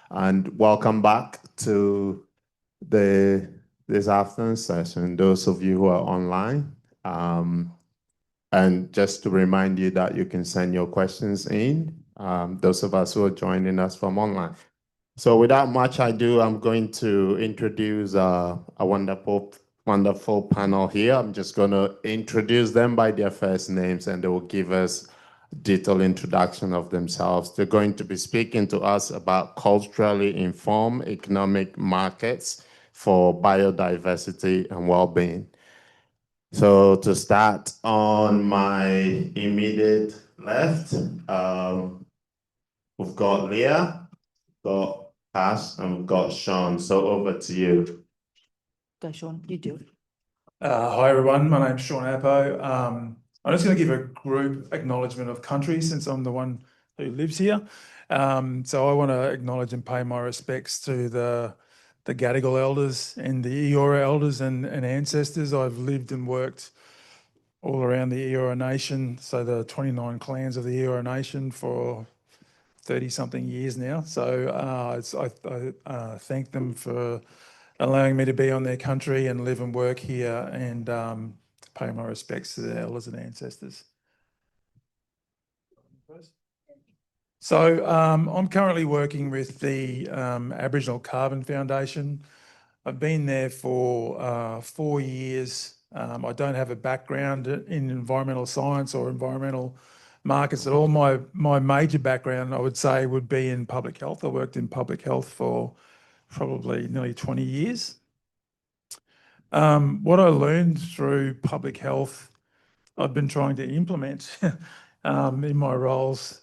And welcome back to this afternoon session, those of you who are online. And just to remind you that you can send your questions in, those of us who are joining us from online. So without much ado, I'm going to introduce a wonderful panel here. I'm just going to introduce them by their first names, and they will give us a detailed introduction of themselves. They're going to be speaking to us about culturally informed economic markets for biodiversity and well-being. So to start, on my immediate left, we've got Leah, got Cass, and we've got Sean. So over to you. Go, Sean, you do it. Hi everyone, my name's Sean Appo. I'm just going to give a group acknowledgement of country since I'm the one who lives here. So I want to acknowledge and pay my respects to the Gadigal elders and the Eora elders and ancestors. I've lived and worked all around the Eora Nation, so the 29 clans of the Eora Nation for 30-something years now. So I thank them for allowing me to be on their country and live and work here, and pay my respects to their elders and ancestors. So I'm currently working with the Aboriginal Carbon Foundation. I've been there for 4 years. I don't have a background in environmental science or environmental markets at all. My major background, I would say, would be in public health. I worked in public health for probably nearly 20 years. What I learned through public health, I've been trying to implement in my roles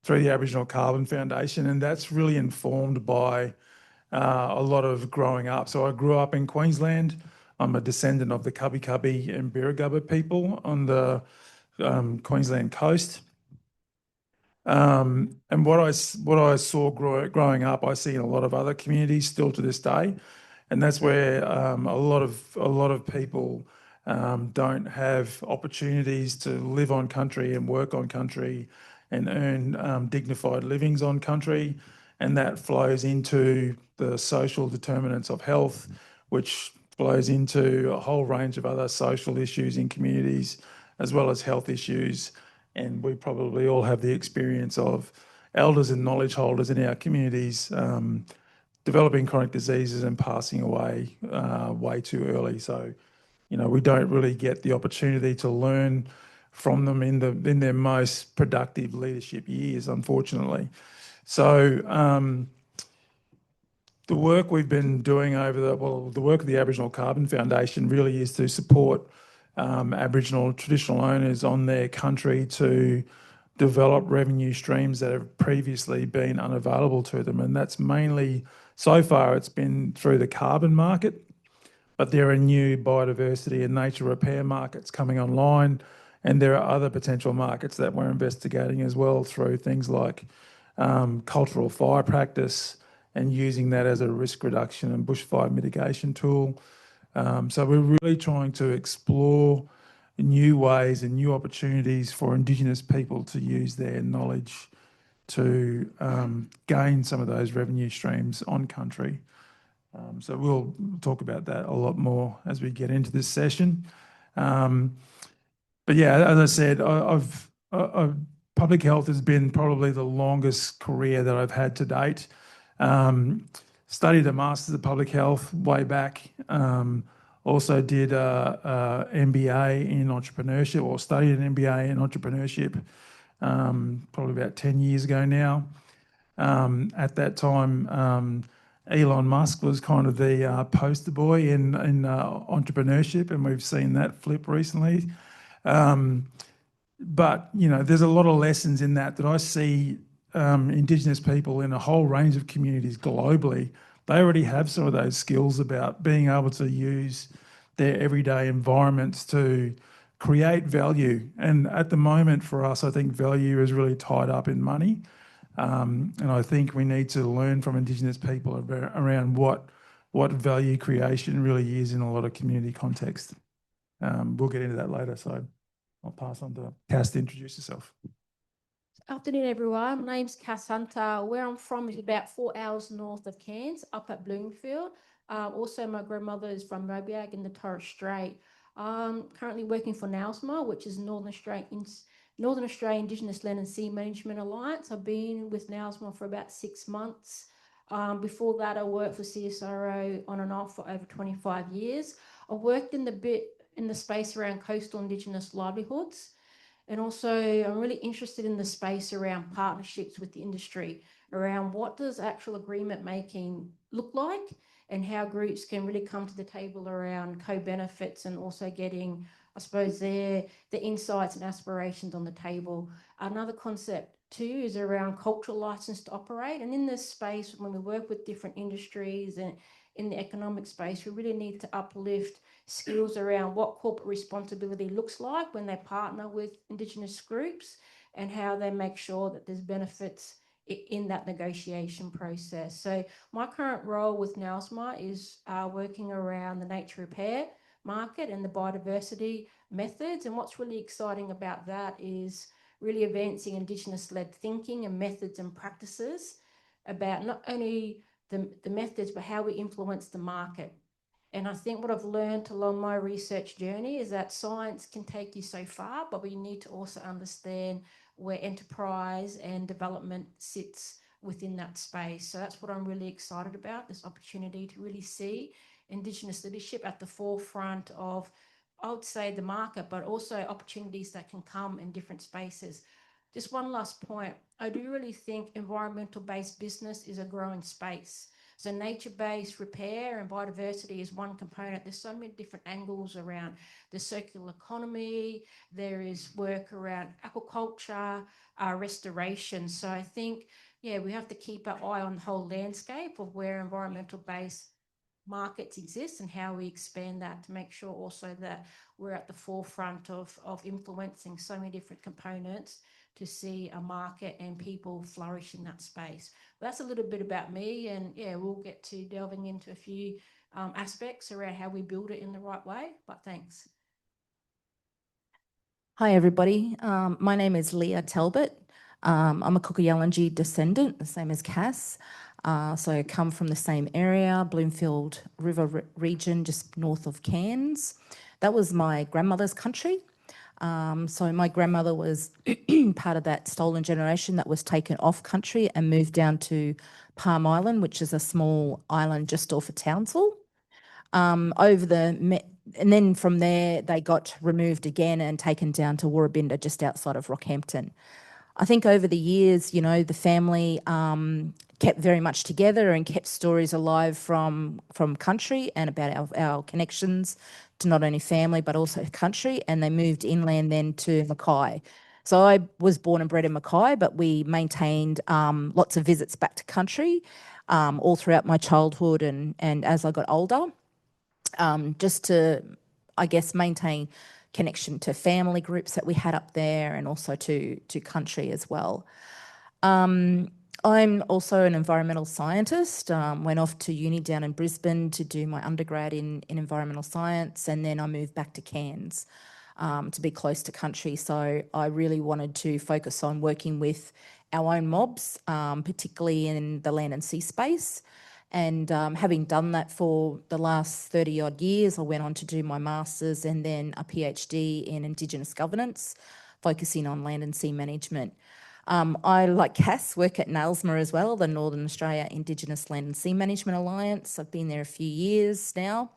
through the Aboriginal Carbon Foundation, and that's really informed by a lot of growing up. So I grew up in Queensland. I'm a descendant of the Cubby Cubby and Birragubba people on the Queensland coast. And what I saw growing up, I see in a lot of other communities still to this day, and that's where a lot of people don't have opportunities to live on country and work on country and earn dignified livings on country, and that flows into the social determinants of health, which flows into a whole range of other social issues in communities, as well as health issues. And we probably all have the experience of elders and knowledge holders in our communities developing chronic diseases and passing away way too early. So, you know, we don't really get the opportunity to learn from them in their most productive leadership years, unfortunately. So the work we've been doing the work of the Aboriginal Carbon Foundation really is to support Aboriginal traditional owners on their country to develop revenue streams that have previously been unavailable to them. And that's mainly, so far, it's been through the carbon market, but there are new biodiversity and nature repair markets coming online, and there are other potential markets that we're investigating as well through things like cultural fire practice and using that as a risk reduction and bushfire mitigation tool. So we're really trying to explore new ways and new opportunities for Indigenous people to use their knowledge to gain some of those revenue streams on country. So we'll talk about that a lot more as we get into this session. But yeah, as I said, public health has been probably the longest career that I've had to date. Studied a Master's of Public Health way back. Also did a MBA in entrepreneurship, or studied an MBA in entrepreneurship probably about 10 years ago now. At that time, Elon Musk was kind of the poster boy in entrepreneurship, and we've seen that flip recently. But, you know, there's a lot of lessons in that I see Indigenous people in a whole range of communities globally. They already have some of those skills about being able to use their everyday environments to create value. And at the moment for us, I think value is really tied up in money. And I think we need to learn from Indigenous people around what value creation really is in a lot of community context. We'll get into that later, so I'll pass on to Cass to introduce herself. Afternoon, everyone. My name's Cass Hunter. Where I'm from is about 4 hours north of Cairns, up at Bloomfield. Also, my grandmother is from Mobiag in the Torres Strait. Currently working for NAILSMA, which is Northern Australia Indigenous Land and Sea Management Alliance. I've been with NAILSMA for about 6 months. Before that, I worked for CSIRO on and off for over 25 years. I worked in the space around coastal Indigenous livelihoods. And also, I'm really interested in the space around partnerships with the industry, around what does actual agreement making look like and how groups can really come to the table around co-benefits and also getting, I suppose, their insights and aspirations on the table. Another concept too is around cultural license to operate. And in this space, when we work with different industries and in the economic space, we really need to uplift skills around what corporate responsibility looks like when they partner with Indigenous groups and how they make sure that there's benefits in that negotiation process. So my current role with NAILSMA is working around the nature repair market and the biodiversity methods. And what's really exciting about that is really advancing Indigenous-led thinking and methods and practices about not only the methods, but how we influence the market. And I think what I've learned along my research journey is that science can take you so far, but we need to also understand where enterprise and development sits within that space. So that's what I'm really excited about, this opportunity to really see Indigenous leadership at the forefront of, I would say, the market, but also opportunities that can come in different spaces. Just one last point. I do really think environmental-based business is a growing space. So nature-based repair and biodiversity is one component. There's so many different angles around the circular economy. There is work around aquaculture, restoration. So I think, we have to keep our eye on the whole landscape of where environmental-based markets exist and how we expand that to make sure also that we're at the forefront of influencing so many different components to see a market and people flourish in that space. That's a little bit about me, and we'll get to delving into a few aspects around how we build it in the right way, but thanks. Hi, everybody. My name is Leah Talbot. I'm a Kukuyalanji descendant, the same as Cass. So I come from the same area, Bloomfield River region, just north of Cairns. That was my grandmother's country. So my grandmother was part of that stolen generation that was taken off country and moved down to Palm Island, which is a small island just off of Townsville. And then from there, they got removed again and taken down to Warrabinda, just outside of Rockhampton. I think over the years, the family kept very much together and kept stories alive from country and about our connections to not only family but also country, and they moved inland then to Mackay. So I was born and bred in Mackay, but we maintained lots of visits back to country all throughout my childhood and as I got older, just to, I guess, maintain connection to family groups that we had up there and also to country as well. I'm also an environmental scientist, went off to uni down in Brisbane to do my undergrad in environmental science, and then I moved back to Cairns to be close to country. So I really wanted to focus on working with our own mobs, particularly in the land and sea space. And having done that for the last 30 odd years, I went on to do my master's and then a PhD in Indigenous governance, focusing on land and sea management. I, like Cass, work at NAILSMA as well, the Northern Australia Indigenous Land and Sea Management Alliance. I've been there a few years now.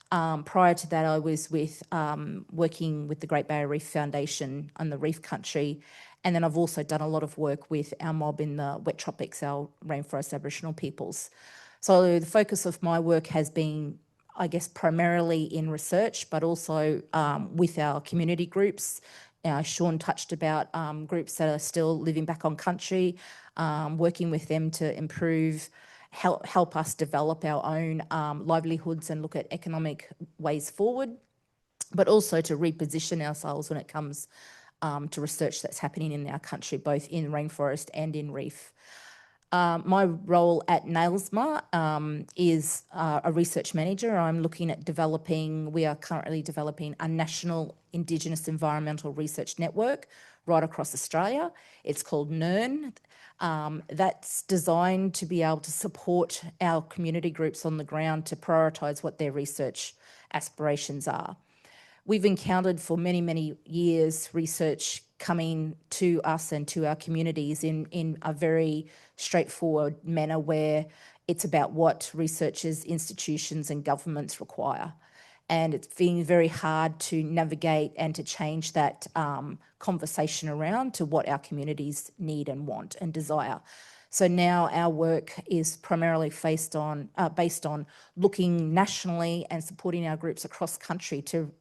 Prior to that, I was working with the Great Barrier Reef Foundation on the reef country. And then I've also done a lot of work with our mob in the wet tropics, our rainforest Aboriginal peoples. So the focus of my work has been, I guess, primarily in research, but also with our community groups. Sean touched about groups that are still living back on country, working with them to improve, help us develop our own livelihoods and look at economic ways forward, but also to reposition ourselves when it comes to research that's happening in our country, both in rainforest and in reef. My role at NAILSMA is a research manager. I'm looking at we are currently developing a national Indigenous environmental research network right across Australia. It's called NERN. That's designed to be able to support our community groups on the ground to prioritise what their research aspirations are. We've encountered for many, many years research coming to us and to our communities in a very straightforward manner where it's about what researchers, institutions and governments require. And it's been very hard to navigate and to change that conversation around to what our communities need and want and desire. So now our work is primarily based on looking nationally and supporting our groups across country to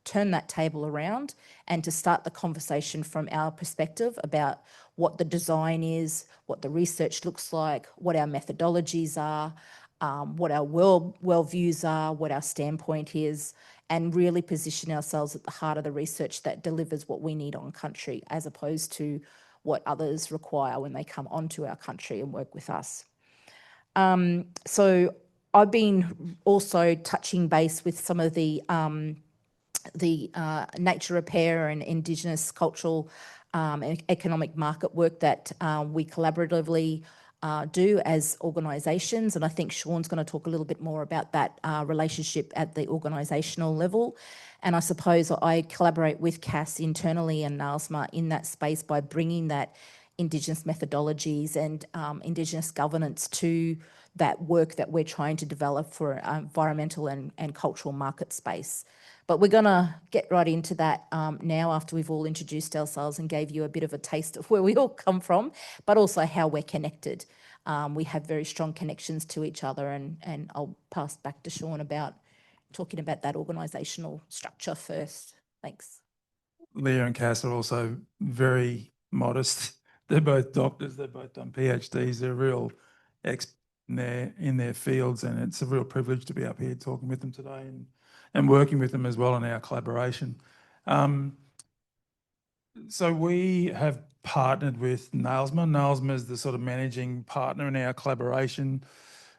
turn that table around and to start the conversation from our perspective about what the design is, what the research looks like, what our methodologies are, what our worldviews are, what our standpoint is, and really position ourselves at the heart of the research that delivers what we need on country, as opposed to what others require when they come onto our country and work with us. So I've been also touching base with some of the nature repair and Indigenous cultural and economic market work that we collaboratively do as organisations. And I think Sean's going to talk a little bit more about that relationship at the organisational level. And I suppose I collaborate with Cass internally and NAILSMA in that space by bringing that Indigenous methodologies and Indigenous governance to that work that we're trying to develop for environmental and cultural market space. But we're going to get right into that now after we've all introduced ourselves and gave you a bit of a taste of where we all come from, but also how we're connected. We have very strong connections to each other, and I'll pass back to Sean about talking about that organisational structure first. Thanks. Leah and Cass are also very modest. They're both doctors, they've both done PhDs, they're real experts in their fields, and it's a real privilege to be up here talking with them today and working with them as well in our collaboration. So we have partnered with NAILSMA. NAILSMA is the sort of managing partner in our collaboration.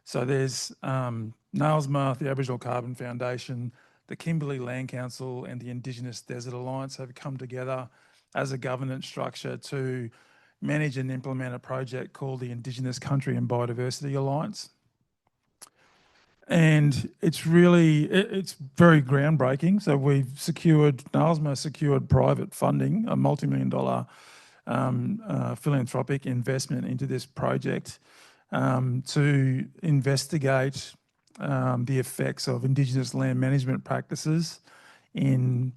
So there's NAILSMA, the Aboriginal Carbon Foundation, the Kimberley Land Council and the Indigenous Desert Alliance have come together as a governance structure to manage and implement a project called the Indigenous Country and Biodiversity Alliance. And it's very groundbreaking. So NAILSMA secured private funding, a multi-million-dollar philanthropic investment into this project to investigate the effects of Indigenous land management practices in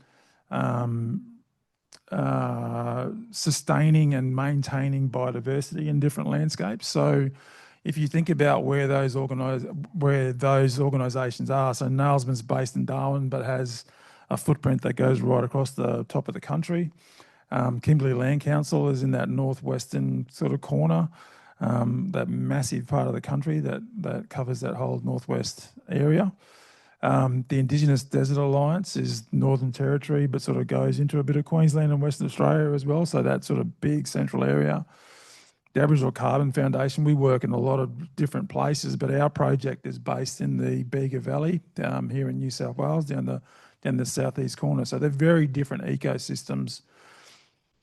sustaining and maintaining biodiversity in different landscapes. So if you think about where those organisations are, so NAILSMA's based in Darwin but has a footprint that goes right across the top of the country. Kimberley Land Council is in that northwestern sort of corner, that massive part of the country that covers that whole northwest area. The Indigenous Desert Alliance is Northern Territory, but sort of goes into a bit of Queensland and Western Australia as well, so that sort of big central area. The Aboriginal Carbon Foundation, we work in a lot of different places, but our project is based in the Bega Valley here in New South Wales, down the southeast corner. So they're very different ecosystems.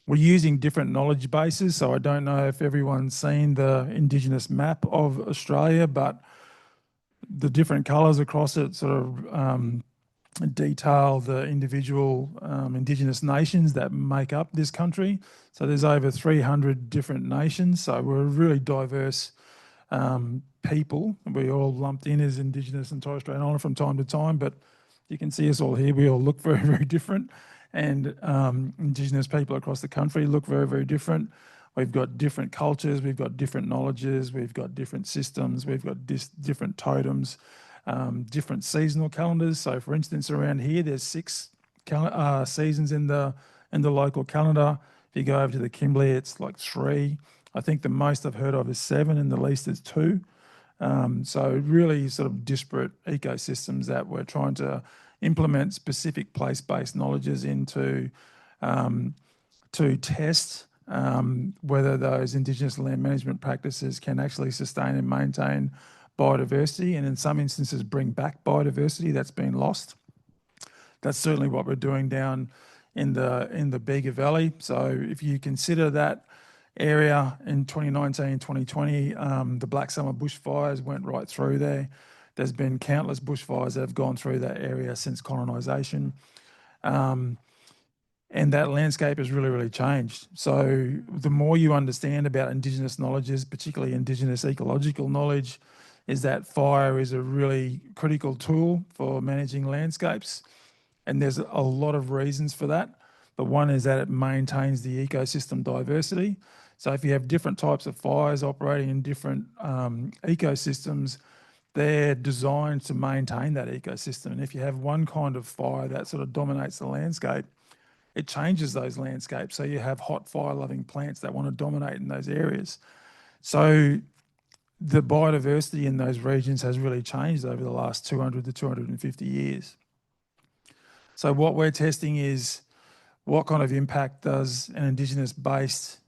We're using different knowledge bases, so I don't know if everyone's seen the Indigenous map of Australia, but the different colours across it sort of detail the individual Indigenous nations that make up this country. So there's over 300 different nations, so we're a really diverse people. We all lumped in as Indigenous and Torres Strait Islander from time to time, but you can see us all here. We all look very, very different, and Indigenous people across the country look very, very different. We've got different cultures, we've got different knowledges, we've got different systems, we've got different totems, different seasonal calendars. So for instance, around here, there's 6 seasons in the local calendar. If you go over to the Kimberley, it's like 3. I think the most I've heard of is 7 and the least is 2. So really sort of disparate ecosystems that we're trying to implement specific place-based knowledges into to test whether those Indigenous land management practices can actually sustain and maintain biodiversity, and in some instances bring back biodiversity that's been lost. That's certainly what we're doing down in the Bega Valley. So if you consider that area in 2019, 2020, the Black Summer bushfires went right through there. There's been countless bushfires that have gone through that area since colonisation. And that landscape has really, really changed. So the more you understand about Indigenous knowledges, particularly Indigenous ecological knowledge, is that fire is a really critical tool for managing landscapes. And there's a lot of reasons for that. But one is that it maintains the ecosystem diversity. So if you have different types of fires operating in different ecosystems, they're designed to maintain that ecosystem. And if you have one kind of fire that sort of dominates the landscape, it changes those landscapes. So you have hot fire-loving plants that want to dominate in those areas. So the biodiversity in those regions has really changed over the last 200 to 250 years. So what we're testing is what kind of impact does an Indigenous-based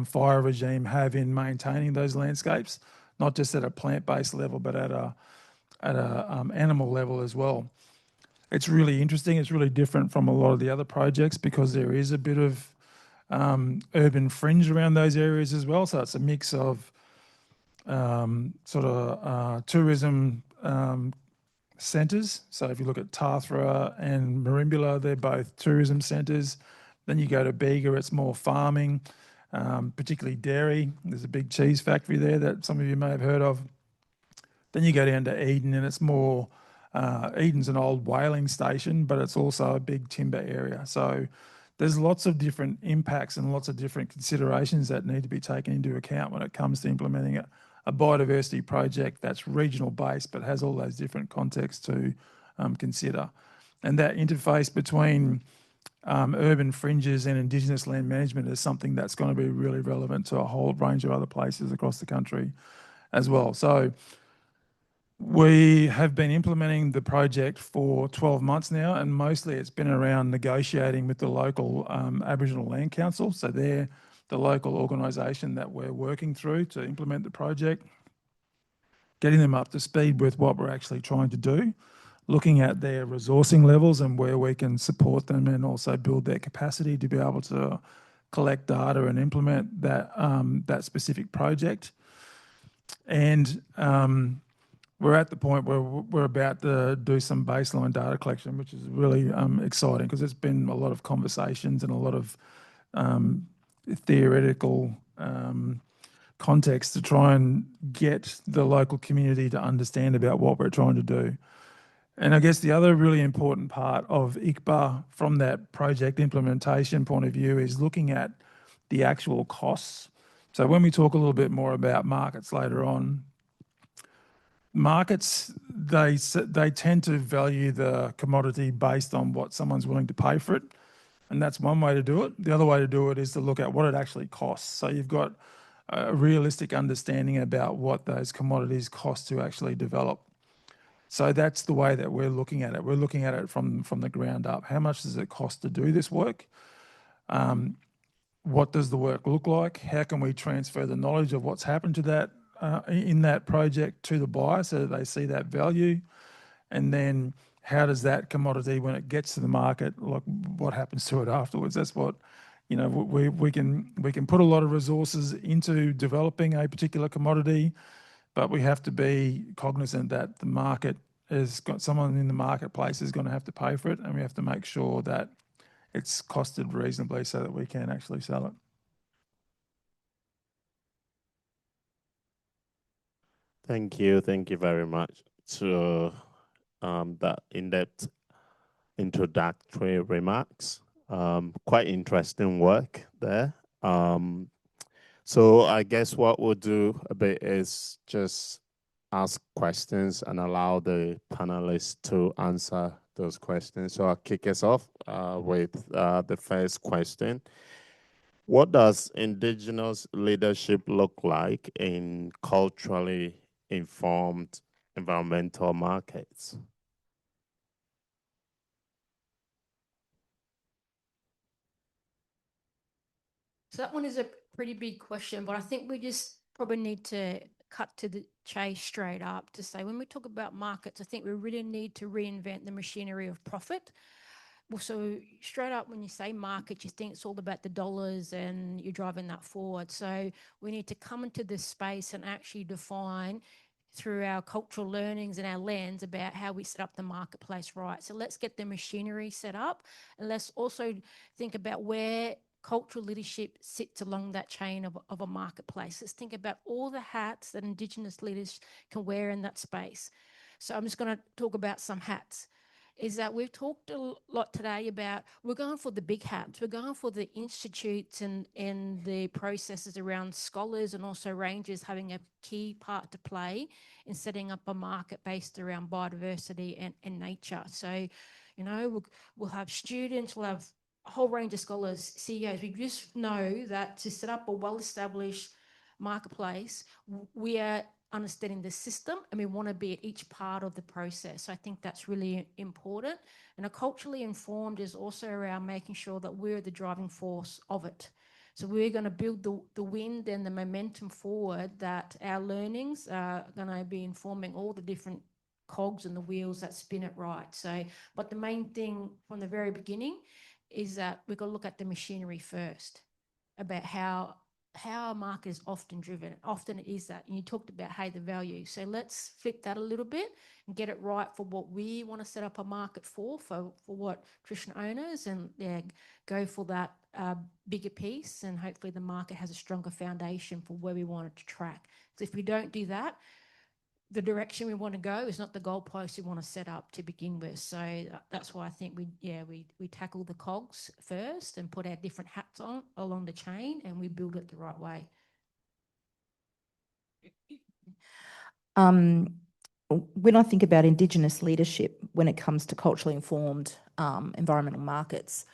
fire regime have in maintaining those landscapes, not just at a plant-based level, but at a animal level as well. It's really interesting. It's really different from a lot of the other projects because there is a bit of urban fringe around those areas as well. So it's a mix of tourism centres. So if you look at Tathra and Merimbula, they're both tourism centres. Then you go to Bega, it's more farming, particularly dairy. There's a big cheese factory there that some of you may have heard of. Then you go down to Eden and it's more, Eden's an old whaling station, but it's also a big timber area. So there's lots of different impacts and lots of different considerations that need to be taken into account when it comes to implementing a biodiversity project that's regional based but has all those different contexts to consider. And that interface between urban fringes and Indigenous land management is something that's going to be really relevant to a whole range of other places across the country as well. So we have been implementing the project for 12 months now, and mostly it's been around negotiating with the local Aboriginal Land Council. So they're the local organisation that we're working through to implement the project, getting them up to speed with what we're actually trying to do, looking at their resourcing levels and where we can support them and also build their capacity to be able to collect data and implement that, that specific project. And we're at the point where we're about to do some baseline data collection, which is really exciting because there's been a lot of conversations and a lot of theoretical context to try and get the local community to understand about what we're trying to do. And I guess the other really important part of ICBA from that project implementation point of view is looking at the actual costs. So when we talk a little bit more about markets later on, markets, they tend to value the commodity based on what someone's willing to pay for it. And that's one way to do it. The other way to do it is to look at what it actually costs. So you've got a realistic understanding about what those commodities cost to actually develop. So that's the way that we're looking at it. We're looking at it from the ground up. How much does it cost to do this work? What does the work look like? How can we transfer the knowledge of what's happened to that in that project to the buyer so that they see that value? And then how does that commodity, when it gets to the market, like what happens to it afterwards? That's what, you know, we can put a lot of resources into developing a particular commodity, but we have to be cognizant that the market has got someone in the marketplace is going to have to pay for it, and we have to make sure that it's costed reasonably so that we can actually sell it. Thank you very much to that in-depth introductory remarks. Quite interesting work there. So I guess what we'll do a bit is just ask questions and allow the panelists to answer those questions. So I'll kick us off with the first question. What does Indigenous leadership look like in culturally informed environmental markets? So that one is a pretty big question, but I think we just probably need to cut to the chase straight up to say when we talk about markets, I think we really need to reinvent the machinery of profit. Well, so straight up when you say market, you think it's all about the dollars and you're driving that forward. So we need to come into this space and actually define through our cultural learnings and our lens about how we set up the marketplace right. So let's get the machinery set up, and let's also think about where cultural leadership sits along that chain of a marketplace. Let's think about all the hats that Indigenous leaders can wear in that space. So I'm just going to talk about some hats. Is that we've talked a lot today about we're going for the big hats. We're going for the institutes and the processes around scholars and also rangers having a key part to play in setting up a market based around biodiversity and nature. So, you know, we'll have students, we'll have a whole range of scholars, CEOs. We just know that to set up a well-established marketplace, we are understanding the system and we want to be at each part of the process. So I think that's really important. And a culturally informed is also around making sure that we're the driving force of it. So we're going to build the wind and the momentum forward that our learnings are going to be informing all the different cogs and the wheels that spin it right. So, but the main thing from the very beginning is that we've got to look at the machinery first about how a market is often driven. Often it is that. And you talked about, hey, the value. So let's flip that a little bit and get it right for what we want to set up a market for what traditional owners, and go for that bigger piece. And hopefully the market has a stronger foundation for where we want it to track. So if we don't do that, the direction we want to go is not the goalpost we want to set up to begin with. So that's why I think we tackle the cogs first and put our different hats on along the chain, and we build it the right way. When I think about Indigenous leadership, when it comes to culturally informed environmental markets,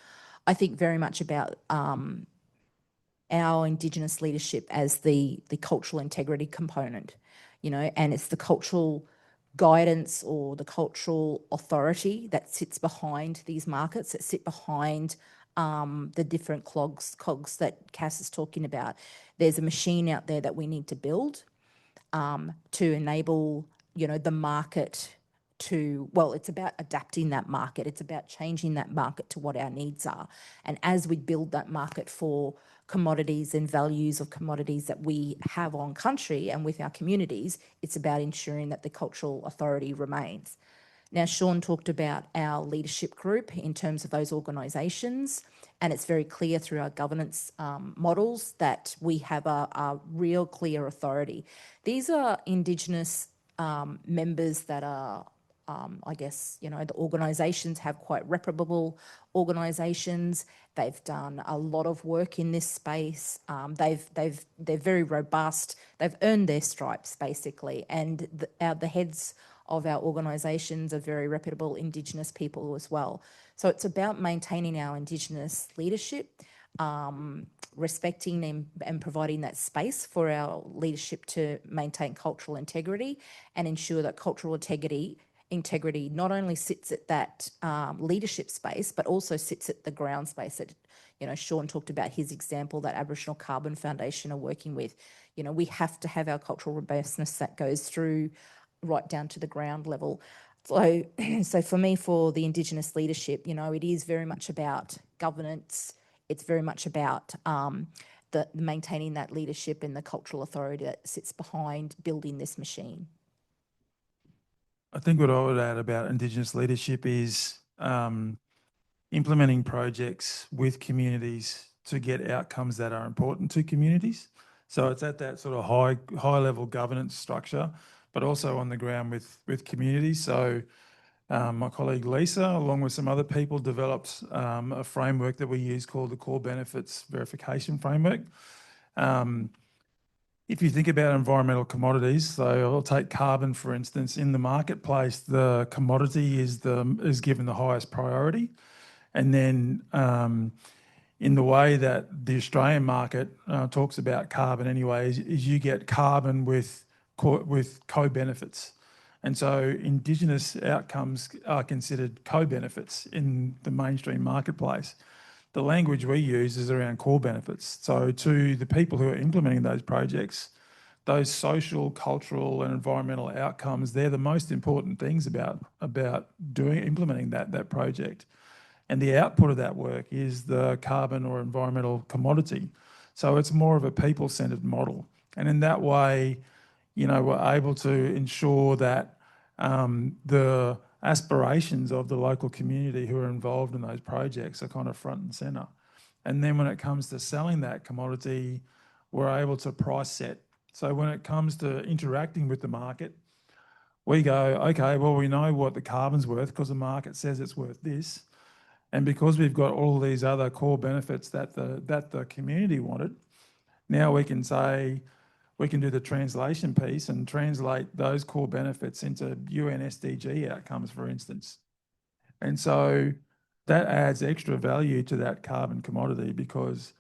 I think very much about our Indigenous leadership as the cultural integrity component, you know, and it's the cultural guidance or the cultural authority that sits behind these markets, that sit behind the different cogs that Cass is talking about. There's a machine out there that we need to build to enable, you know, the market to, well, it's about adapting that market. It's about changing that market to what our needs are. And as we build that market for commodities and values of commodities that we have on country and with our communities, it's about ensuring that the cultural authority remains. Now, Sean talked about our leadership group in terms of those organisations, and it's very clear through our governance models that we have a real clear authority. These are Indigenous members that are I guess, you know, the organisations have quite reputable organisations. They've done a lot of work in this space. They're very robust. They've earned their stripes basically, and the heads of our organisations are very reputable Indigenous people as well. So it's about maintaining our Indigenous leadership, respecting and providing that space for our leadership to maintain cultural integrity and ensure that cultural integrity not only sits at that leadership space, but also sits at the ground space that, you know, Sean talked about his example that Aboriginal Carbon Foundation are working with. You know, we have to have our cultural robustness that goes through right down to the ground level. So for me, for the Indigenous leadership, you know, it is very much about governance. It's very much about the maintaining that leadership and the cultural authority that sits behind building this machine. I think what I would add about Indigenous leadership is implementing projects with communities to get outcomes that are important to communities. So it's at that sort of high level governance structure, but also on the ground with communities. So my colleague Lisa, along with some other people, developed a framework that we use called the Core Benefits Verification Framework. If you think about environmental commodities, so I'll take carbon for instance. In the marketplace, the commodity is given the highest priority, and then in the way that the Australian market talks about carbon anyway, is you get carbon with co-benefits. And so Indigenous outcomes are considered co-benefits in the mainstream marketplace. the language we use is around core benefits. So to the people who are implementing those projects, those social, cultural and environmental outcomes, they're the most important things about implementing that project. And the output of that work is the carbon or environmental commodity. So it's more of a people-centred model. And in that way, you know, we're able to ensure that the aspirations of the local community who are involved in those projects are kind of front and centre. And then when it comes to selling that commodity, we're able to price set. So when it comes to interacting with the market, we go, okay, well, we know what the carbon's worth because the market says it's worth this. And because we've got all these other core benefits that the community wanted, now we can say, we can do the translation piece and translate those core benefits into UN SDG outcomes, for instance. And so that adds extra value to that carbon commodity because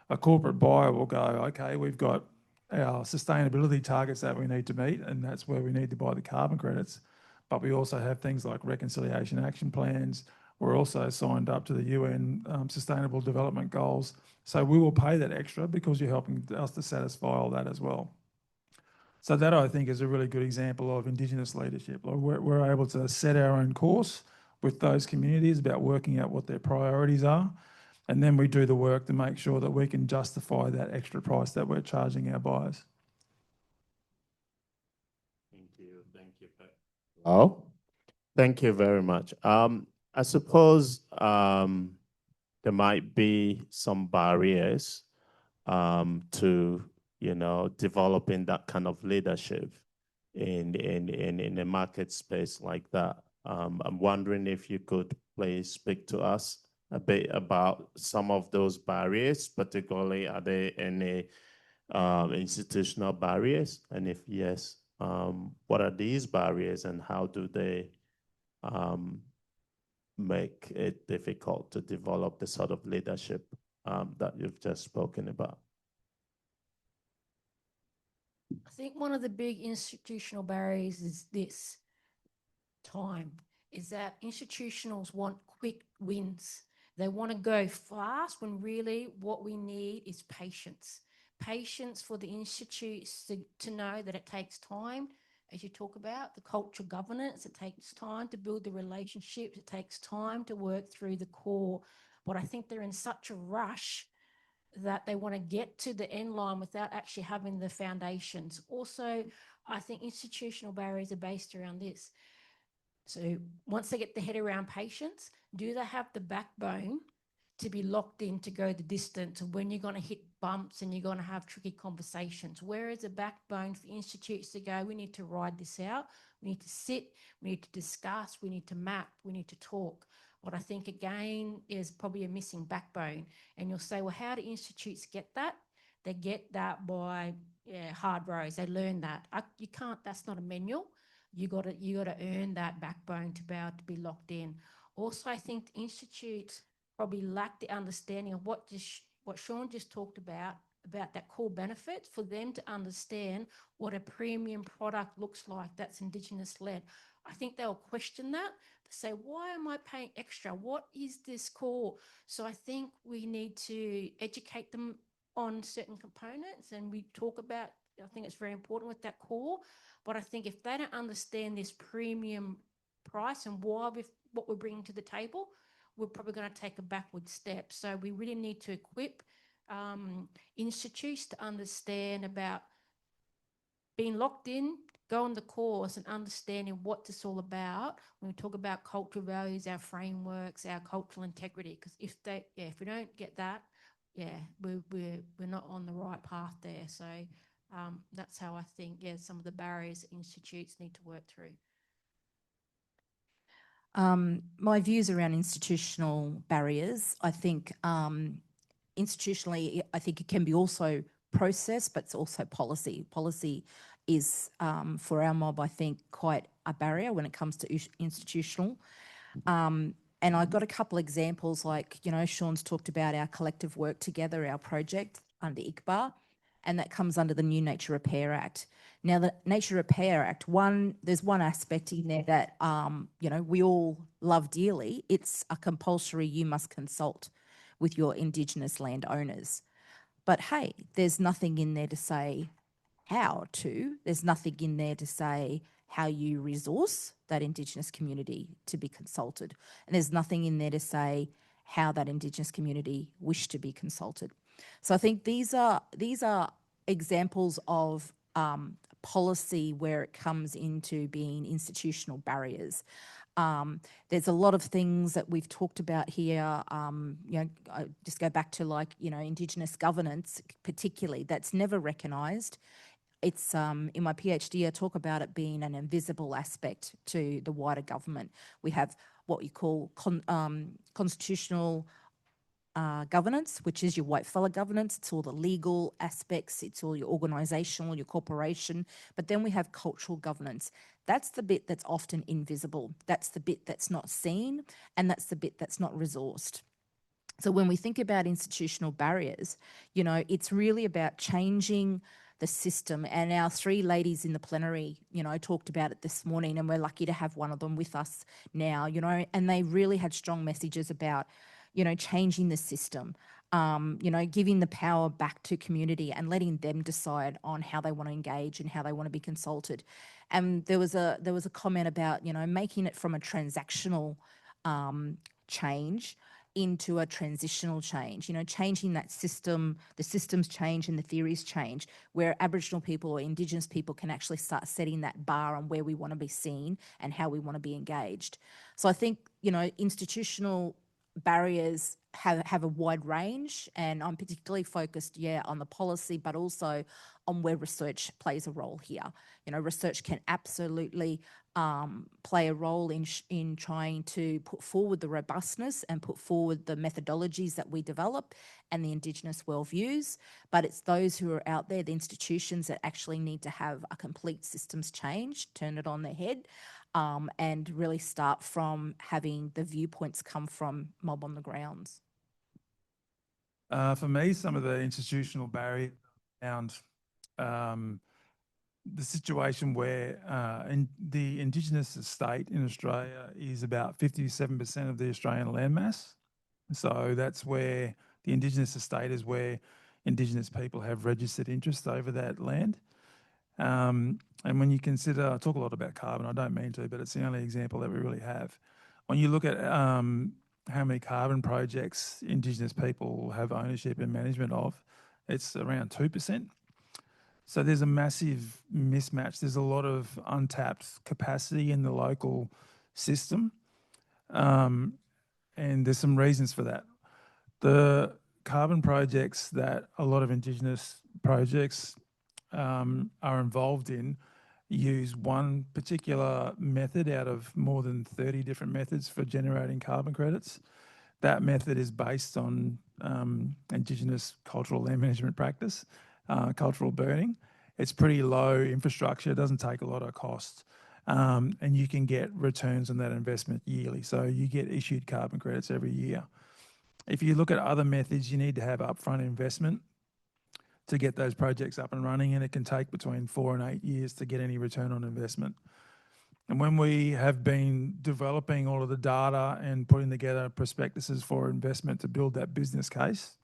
a corporate buyer will go, okay, we've got our sustainability targets that we need to meet, and that's where we need to buy the carbon credits. But we also have things like reconciliation action plans. We're also signed up to the UN Sustainable Development Goals. So we will pay that extra because you're helping us to satisfy all that as well. So that, I think, is a really good example of Indigenous leadership. We're able to set our own course with those communities about working out what their priorities are. And then we do the work to make sure that we can justify that extra price that we're charging our buyers. Thank you. Oh, thank you very much. I suppose there might be some barriers to, you know, developing that kind of leadership in a market space like that. I'm wondering if you could please speak to us a bit about some of those barriers, particularly are there any institutional barriers? And if yes, what are these barriers and how do they make it difficult to develop the sort of leadership that you've just spoken about? I think one of the big institutional barriers is this time, is that institutionals want quick wins. They want to go fast when really what we need is patience. Patience for the institutes to know that it takes time, as you talk about, the culture governance, it takes time to build the relationships, it takes time to work through the core. But I think they're in such a rush that they want to get to the end line without actually having the foundations. Also, I think institutional barriers are based around this. So once they get their head around patience, do they have the backbone to be locked in to go the distance of when you're going to hit bumps and you're going to have tricky conversations? Where is the backbone for institutes to go, we need to ride this out, we need to sit, we need to discuss, we need to map, we need to talk. What I think, again, is probably a missing backbone. And you'll say, well, how do institutes get that? They get that by hard roads. They learn that. You can't, that's not a manual. You got to earn that backbone to be able to be locked in. Also, I think institutes probably lack the understanding of what Sean just talked about that core benefits, for them to understand what a premium product looks like that's Indigenous led. I think they'll question that. They say, why am I paying extra? What is this core? So I think we need to educate them on certain components, and we talk about, I think it's very important with that core. But I think if they don't understand this premium price and what we're bringing to the table, we're probably going to take a backward step. So we really need to equip institutes to understand about being locked in, go on the course and understanding what it's all about when we talk about cultural values, our frameworks, our cultural integrity. Because if we don't get that, we're not on the right path there. So that's how I think, some of the barriers institutes need to work through. My views around institutional barriers, I think institutionally, I think it can be also process, but it's also policy. Policy is, for our mob, I think, quite a barrier when it comes to institutional. And I've got a couple examples, like, Sean's talked about our collective work together, our project under ICBA, and that comes under the new Nature Repair Act. Now, the Nature Repair Act, there's one aspect in there that, we all love dearly. It's a compulsory, you must consult, with your Indigenous landowners. But hey, there's nothing in there to say how to. There's nothing in there to say how you resource that Indigenous community to be consulted. And there's nothing in there to say how that Indigenous community wish to be consulted. So I think these are examples of policy where it comes into being institutional barriers. There's a lot of things that we've talked about here. I just go back to Indigenous governance, particularly, that's never recognised. It's in my PhD, I talk about it being an invisible aspect to the wider government. We have what we call constitutional governance, which is your white fella governance. It's all the legal aspects, it's all your organisational, your corporation. But then we have cultural governance. That's the bit that's often invisible. That's the bit that's not seen, and that's the bit that's not resourced. So when we think about institutional barriers, it's really about changing the system. And our three ladies in the plenary, talked about it this morning, and we're lucky to have one of them with us now, and they really had strong messages about, changing the system, giving the power back to community and letting them decide on how they want to engage and how they want to be consulted. And there was a comment about, making it from a transactional change into a transitional change, changing that system, the systems change and the theories change, where Aboriginal people or Indigenous people can actually start setting that bar on where we want to be seen and how we want to be engaged. So I think, institutional barriers have a wide range, and I'm particularly focused, on the policy, but also on where research plays a role here. Research can absolutely play a role in trying to put forward the robustness and put forward the methodologies that we develop and the Indigenous worldviews, but it's those who are out there, the institutions, that actually need to have a complete systems change, turn it on their head, and really start from having the viewpoints come from mob on the grounds. For me, some of the institutional barriers around the situation where the Indigenous estate in Australia is about 57% of the Australian landmass. So that's where the Indigenous estate is, where Indigenous people have registered interest over that land. And when you consider, I talk a lot about carbon, I don't mean to, but it's the only example that we really have. When you look at how many carbon projects Indigenous people have ownership and management of, it's around 2%. So there's a massive mismatch. There's a lot of untapped capacity in the local system. And there's some reasons for that. The carbon projects that a lot of Indigenous projects are involved in use one particular method out of more than 30 different methods for generating carbon credits. That method is based on Indigenous cultural land management practice, cultural burning. It's pretty low infrastructure, it doesn't take a lot of cost, and you can get returns on that investment yearly. So you get issued carbon credits every year. If you look at other methods, you need to have upfront investment to get those projects up and running, and it can take between 4 and 8 years to get any return on investment. And when we have been developing all of the data and putting together prospectuses for investment to build that business case,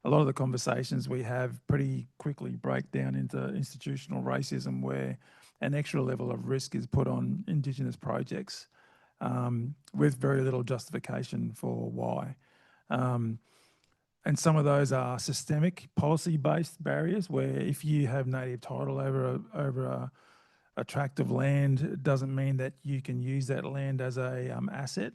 a lot of the conversations we have pretty quickly break down into institutional racism, where an extra level of risk is put on Indigenous projects with very little justification for why. And some of those are systemic policy-based barriers, where if you have native title over a tract of land, it doesn't mean that you can use that land as a asset.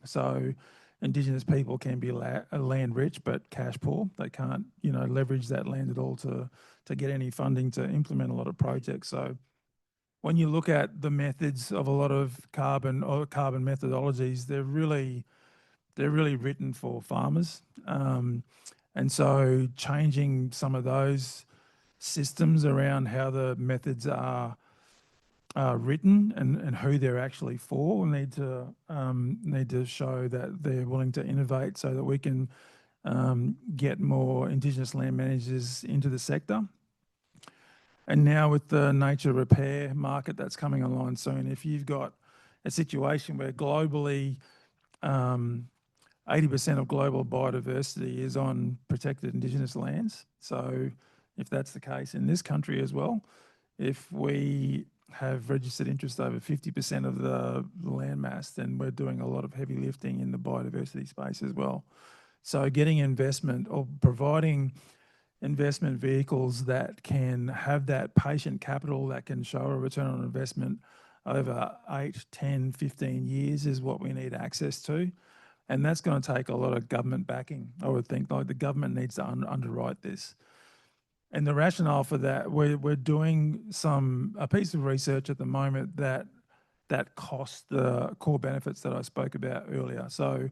So Indigenous people can be land rich but cash poor. They can't, leverage that land at all to get any funding to implement a lot of projects. So when you look at the methods of a lot of carbon methodologies, they're really written for farmers. And so changing some of those systems around how the methods are written and who they're actually for, we need to show that they're willing to innovate so that we can get more Indigenous land managers into the sector. And now with the nature repair market that's coming online soon, if you've got a situation where globally 80% of global biodiversity is on protected Indigenous lands. So if that's the case in this country as well, if we have registered interest over 50% of the land mass, then we're doing a lot of heavy lifting in the biodiversity space as well. So getting investment or providing investment vehicles that can have that patient capital that can show a return on investment over 8, 10, 15 years is what we need access to. And that's going to take a lot of government backing, I would think. Like the government needs to underwrite this. And the rationale for that, we're doing a piece of research at the moment that costs the core benefits that I spoke about earlier. So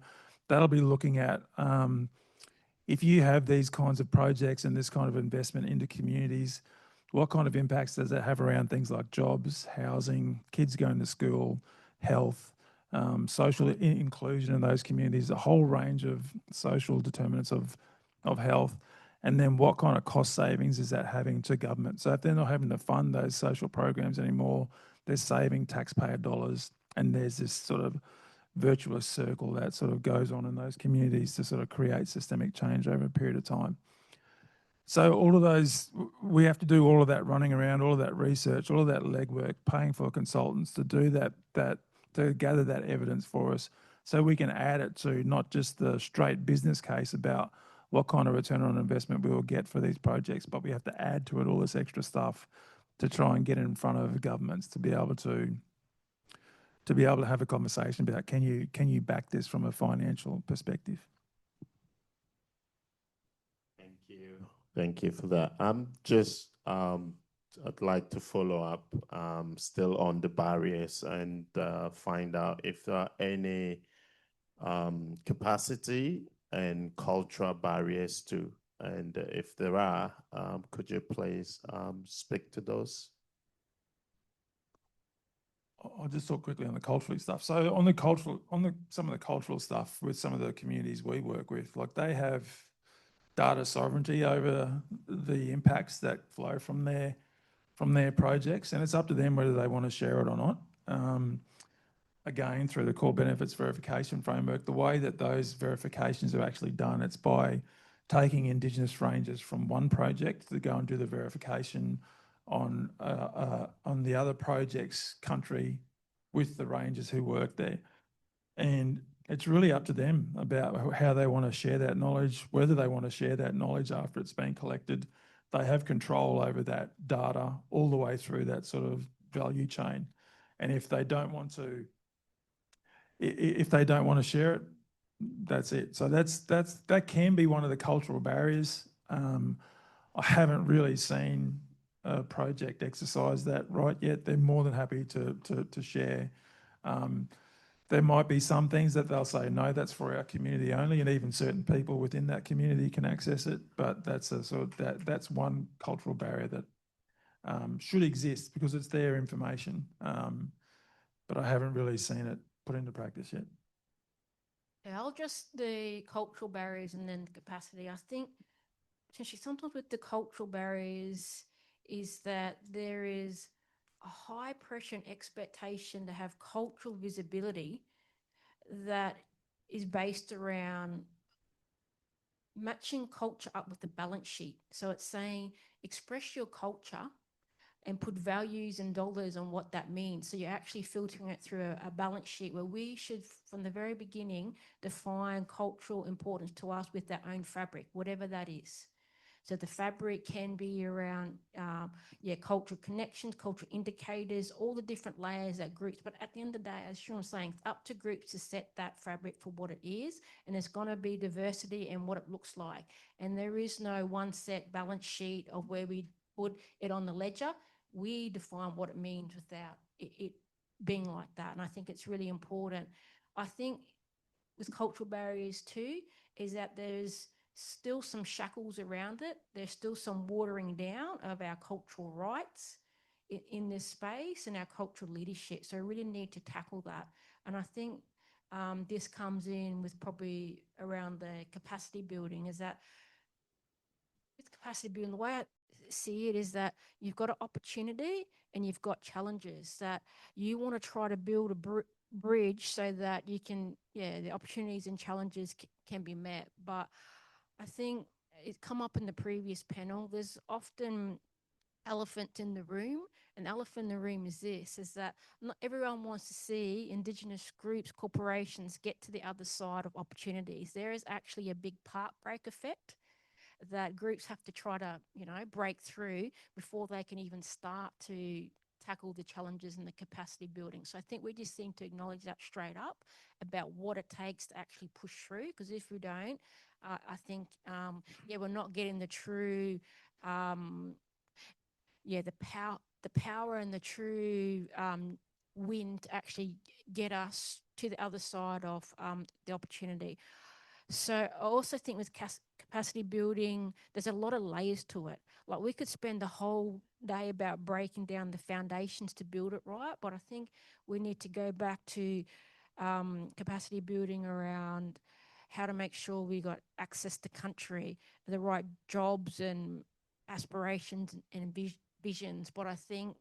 that'll be looking at if you have these kinds of projects and this kind of investment into communities, what kind of impacts does that have around things like jobs, housing, kids going to school, health, social inclusion in those communities, a whole range of social determinants of health. And then what kind of cost savings is that having to government? So if they're not having to fund those social programs anymore, they're saving taxpayer dollars, and there's this sort of virtuous circle that sort of goes on in those communities to sort of create systemic change over a period of time. So all of those, we have to do all of that running around, all of that research, all of that legwork, paying for consultants to do that to gather that evidence for us, so we can add it to not just the straight business case about what kind of return on investment we will get for these projects, but we have to add to it all this extra stuff to try and get in front of governments to be able to have a conversation about can you back this from a financial perspective. Thank you for that. I'd like to follow up still on the barriers and find out if there are any capacity and cultural barriers too. And if there are, could you please speak to those? I'll just talk quickly on the cultural stuff. So some of the cultural stuff with some of the communities we work with, like they have data sovereignty over the impacts that flow from their projects, and it's up to them whether they want to share it or not. Again, through the core benefits verification framework, the way that those verifications are actually done, it's by taking Indigenous rangers from one project to go and do the verification on the other project's country with the rangers who work there. And it's really up to them about how they want to share that knowledge, whether they want to share that knowledge after it's been collected. They have control over that data all the way through that sort of value chain. And if they don't want to share it, that's it. So that can be one of the cultural barriers. I haven't really seen a project exercise that right yet. They're more than happy to share. There might be some things that they'll say, no, that's for our community only, and even certain people within that community can access it. But that's that's one cultural barrier that should exist because it's their information. But I haven't really seen it put into practice yet. Yeah, I'll just the cultural barriers and then the capacity. I think potentially sometimes with the cultural barriers is that there is a high pressure and expectation to have cultural visibility that is based around matching culture up with the balance sheet. So it's saying express your culture and put values and dollars on what that means. So you're actually filtering it through a balance sheet where we should, from the very beginning, define cultural importance to us with our own fabric, whatever that is. So the fabric can be around, cultural connections, cultural indicators, all the different layers that groups. But at the end of the day, as Sean was saying, it's up to groups to set that fabric for what it is. And there's going to be diversity and what it looks like. And there is no one set balance sheet of where we put it on the ledger. We define what it means without it being like that. And I think it's really important. I think with cultural barriers too, is that there's still some shackles around it. There's still some watering down of our cultural rights in this space and our cultural leadership. So we really need to tackle that. And I think this comes in with probably around the capacity building, is that with capacity building, the way see it is that you've got an opportunity and you've got challenges that you want to try to build a bridge so that you can, the opportunities and challenges can be met. But I think it come up in the previous panel, there's often elephant in the room. An elephant in the room is this, is that not everyone wants to see Indigenous groups, corporations get to the other side of opportunities. There is actually a big park break effect that groups have to try to, break through before they can even start to tackle the challenges and the capacity building. So I think we just need to acknowledge that straight up about what it takes to actually push through, because if we don't, I think, we're not getting the true, the power and the true win to actually get us to the other side of the opportunity. So I also think with capacity building, there's a lot of layers to it. Like we could spend the whole day about breaking down the foundations to build it right, but I think we need to go back to capacity building around how to make sure we got access to country, the right jobs and aspirations and visions. But I think,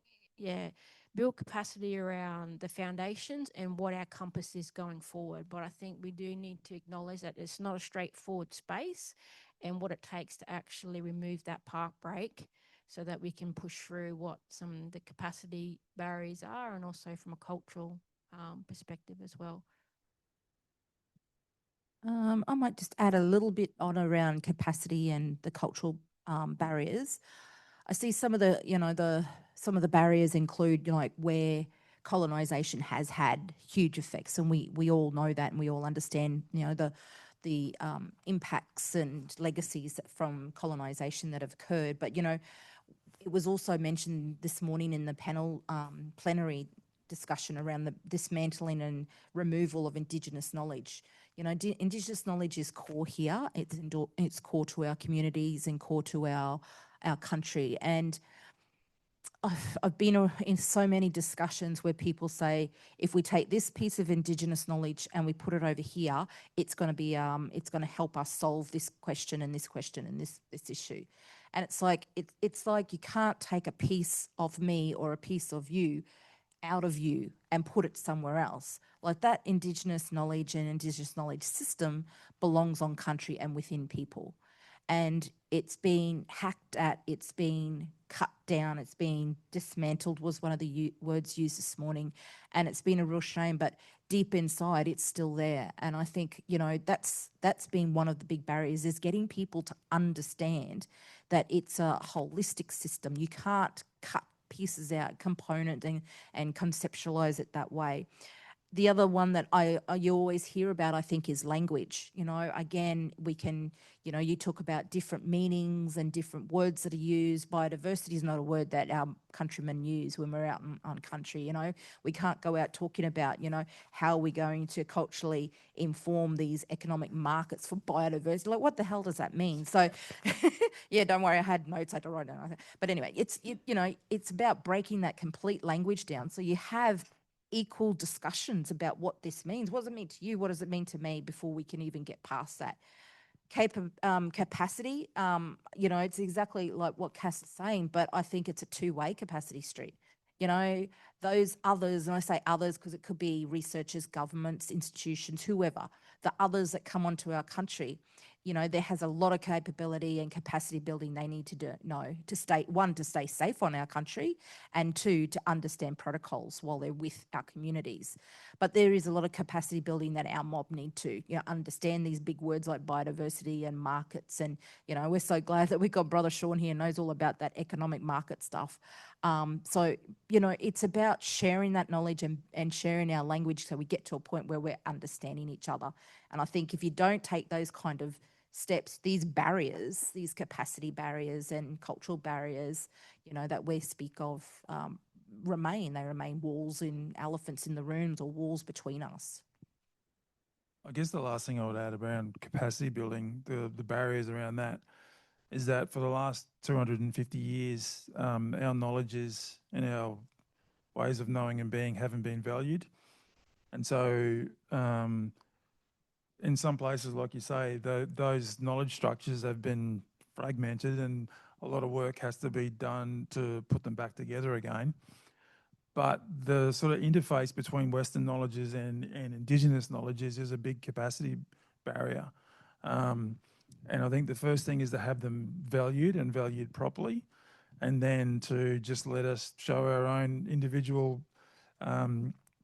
build capacity around the foundations and what our compass is going forward. But I think we do need to acknowledge that it's not a straightforward space and what it takes to actually remove that park break so that we can push through what some of the capacity barriers are, and also from a cultural perspective as well. I might just add a little bit on around capacity and the cultural barriers. I see some of the barriers include, like where colonisation has had huge effects, and we all know that, and we all understand, the impacts and legacies from colonisation that have occurred. But it was also mentioned this morning in the panel plenary discussion around the dismantling and removal of Indigenous knowledge. Indigenous knowledge is core here. It's core to our communities and core to our country. And I've been in so many discussions where people say, if we take this piece of Indigenous knowledge and we put it over here, it's going to be it's going to help us solve this question and this question and this issue. And it's like you can't take a piece of me or a piece of you out of you and put it somewhere else. Like that Indigenous knowledge and Indigenous knowledge system belongs on country and within people. And it's been hacked at, it's been cut down, it's been dismantled was one of the words used this morning. And it's been a real shame, but deep inside it's still there. And I think, that's been one of the big barriers, is getting people to understand that it's a holistic system. You can't cut pieces out, component and conceptualize it that way. The other one that you always hear about, I think, is language. Again, we can, you talk about different meanings and different words that are used. Biodiversity is not a word that our countrymen use when we're out on country. We can't go out talking about, how we're going to culturally inform these economic markets for biodiversity. Like, what the hell does that mean? So, yeah, don't worry, I had notes I had to write down. But anyway, it's about breaking that complete language down. So you have equal discussions about what this means. What does it mean to you? What does it mean to me, before we can even get past that? Capacity, it's exactly like what Cass is saying, but I think it's a two-way capacity street. Those others, and I say others because it could be researchers, governments, institutions, whoever, the others that come onto our country, there has a lot of capability and capacity building they need to do, to stay safe on our country, and two, to understand protocols while they're with our communities. But there is a lot of capacity building that our mob need to, understand these big words like biodiversity and markets. And, we're so glad that we've got Brother Sean here, knows all about that economic market stuff. So, it's about sharing that knowledge and sharing our language so we get to a point where we're understanding each other. And I think if you don't take those kind of steps, these barriers, these capacity barriers and cultural barriers, that we speak of, they remain walls and elephants in the rooms, or walls between us. I guess the last thing I would add around capacity building, the barriers around that, is that for the last 250 years, our knowledges and our ways of knowing and being haven't been valued. And so in some places, like you say, those knowledge structures have been fragmented, and a lot of work has to be done to put them back together again. But the sort of interface between Western knowledges and Indigenous knowledges is a big capacity barrier. And I think the first thing is to have them valued and valued properly, and then to just let us show our own individual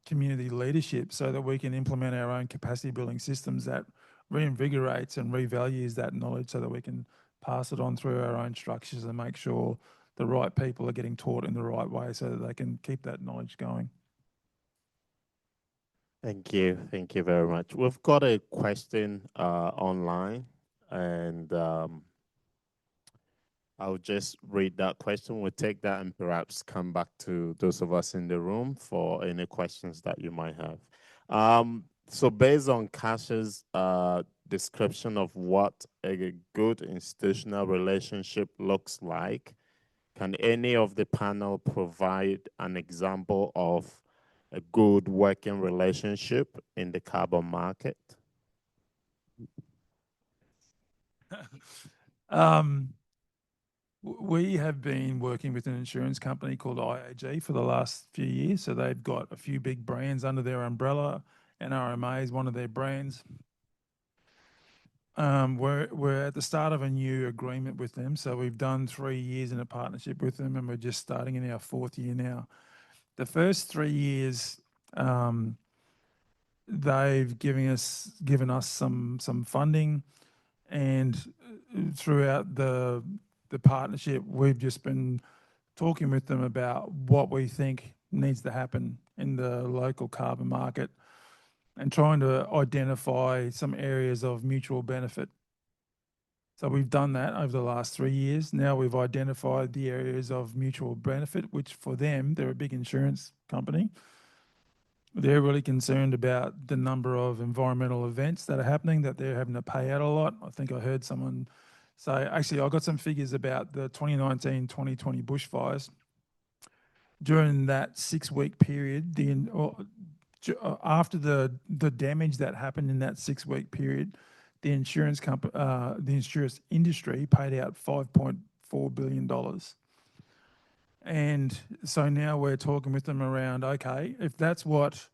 community leadership so that we can implement our own capacity building systems that reinvigorates and revalues that knowledge so that we can pass it on through our own structures and make sure the right people are getting taught in the right way so that they can keep that knowledge going. Thank you. Thank you very much. We've got a question online, and I'll just read that question. We'll take that and perhaps come back to those of us in the room for any questions that you might have. So based on Kash's description of what a good institutional relationship looks like, can any of the panel provide an example of a good working relationship in the carbon market? We have been working with an insurance company called IAG for the last few years. So they've got a few big brands under their umbrella. NRMA is one of their brands. We're at the start of a new agreement with them. So we've done 3 years in a partnership with them, and we're just starting in our 4th year now. The first 3 years, they've given us some funding, and throughout the partnership, we've just been talking with them about what we think needs to happen in the local carbon market and trying to identify some areas of mutual benefit. So we've done that over the last 3 years. Now we've identified the areas of mutual benefit, which for them, they're a big insurance company. They're really concerned about the number of environmental events that are happening, that they're having to pay out a lot. I think I heard someone say, actually, I got some figures about the 2019-2020 bushfires. During that 6-week period, after the damage that happened in that 6-week period, the insurance industry paid out $5.4 billion. And so now we're talking with them around, okay, if that's what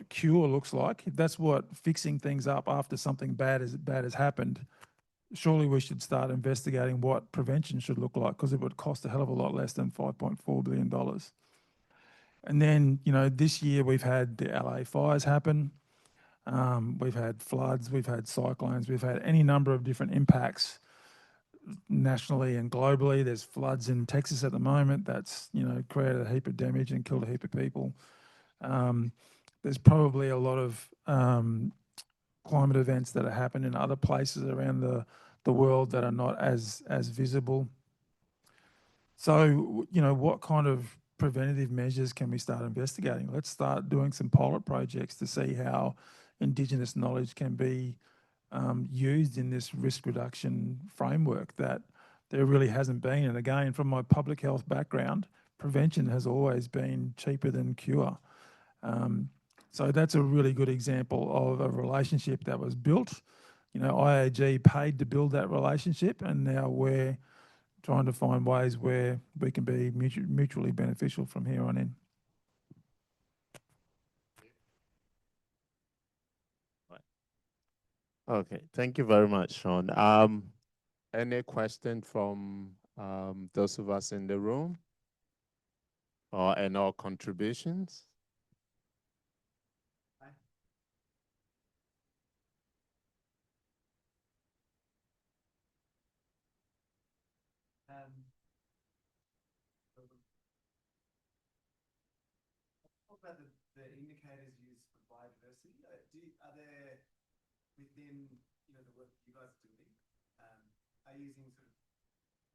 cure looks like, if that's what fixing things up after something bad has happened, surely we should start investigating what prevention should look like, because it would cost a hell of a lot less than $5.4 billion. And then, this year we've had the LA fires happen. We've had floods, we've had cyclones, we've had any number of different impacts nationally and globally. There's floods in Texas at the moment that's, created a heap of damage and killed a heap of people. There's probably a lot of climate events that have happened in other places around the world that are not as visible. So, what kind of preventative measures can we start investigating? Let's start doing some pilot projects to see how Indigenous knowledge can be used in this risk reduction framework that there really hasn't been. And again, from my public health background, prevention has always been cheaper than cure. So that's a really good example of a relationship that was built. IAG paid to build that relationship, and now we're trying to find ways where we can be mutually beneficial from here on in. Okay, thank you very much, Sean. Any question from those of us in the room, or any contributions? What about the indicators used for biodiversity? Are there within the work you guys are doing? Are you using sort of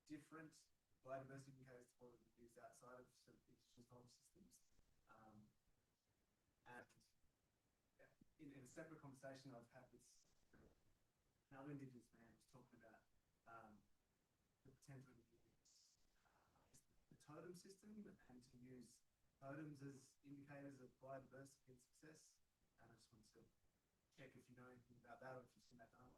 different biodiversity indicators to what is used outside of sort of Indigenous knowledge systems? And in a separate conversation I've had with another Indigenous man was talking about the potential to use the totem system and to use totems as indicators of biodiversity and success. And I just wanted to check if you know anything about that or if you've seen that done.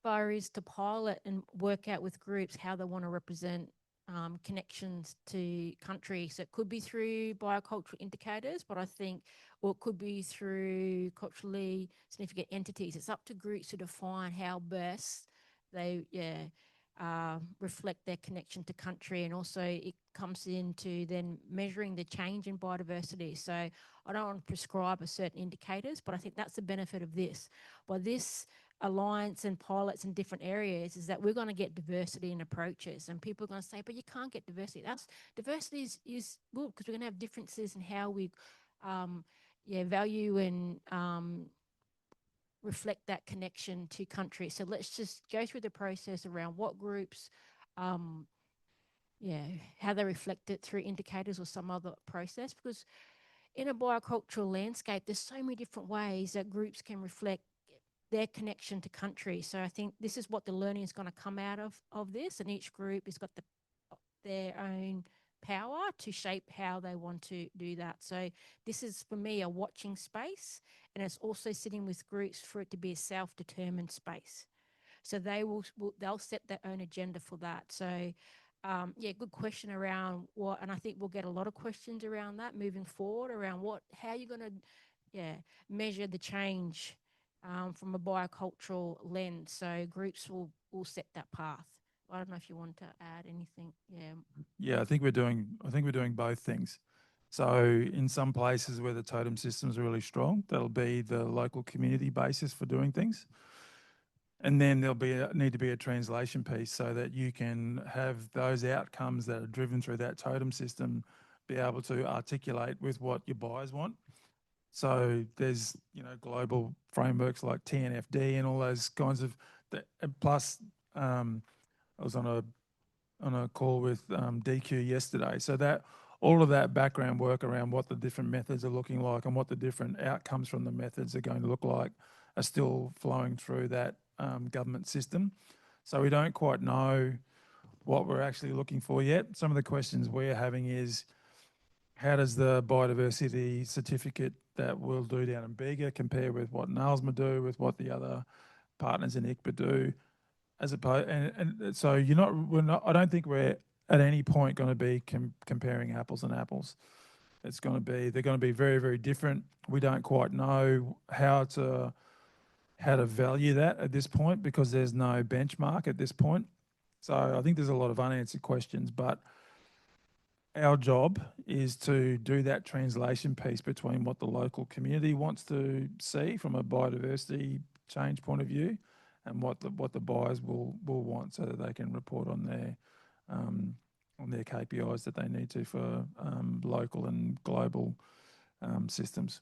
far is to pilot and work out with groups how they want to represent connections to country. So it could be through biocultural indicators, but I think, or it could be through culturally significant entities. It's up to groups to define how best they, reflect their connection to country. And also it comes into then measuring the change in biodiversity. So I don't want to prescribe a certain indicators, but I think that's the benefit of this. By this alliance and pilots in different areas is that we're going to get diversity in approaches, and people are going to say, but you can't get diversity. That's diversity is good because we're going to have differences in how we value and reflect that connection to country. So let's just go through the process around what groups how they reflect it through indicators or some other process, because in a biocultural landscape there's so many different ways that groups can reflect their connection to country. So I think this is what the learning is going to come out of this, and each group has got their own power to shape how they want to do that. So this is for me a watching space, and it's also sitting with groups for it to be a self-determined space. So they'll set their own agenda for that. So good question around what, and I think we'll get a lot of questions around that moving forward, around how you're going to measure the change from a biocultural lens. So groups will set that path. I don't know if you want to add anything. Yeah, I think we're doing both things. So in some places where the totem systems are really strong, that'll be the local community basis for doing things. And then there'll need to be a translation piece so that you can have those outcomes that are driven through that totem system be able to articulate with what your buyers want. So there's, global frameworks like TNFD and all those kinds of, plus I was on a call with DQ yesterday. So that all of that background work around what the different methods are looking like and what the different outcomes from the methods are going to look like are still flowing through that government system. So we don't quite know what we're actually looking for yet. Some of the questions we're having is, how does the biodiversity certificate that we'll do down in Bega compare with what NAILSMA do, with what the other partners in ICBA do? As opposed, and so I don't think we're at any point going to be comparing apples and apples. They're going to be very, very different. We don't quite know how to value that at this point because there's no benchmark at this point. So I think there's a lot of unanswered questions, but our job is to do that translation piece between what the local community wants to see from a biodiversity change point of view and what the buyers will want, so that they can report on their KPIs that they need to for local and global systems.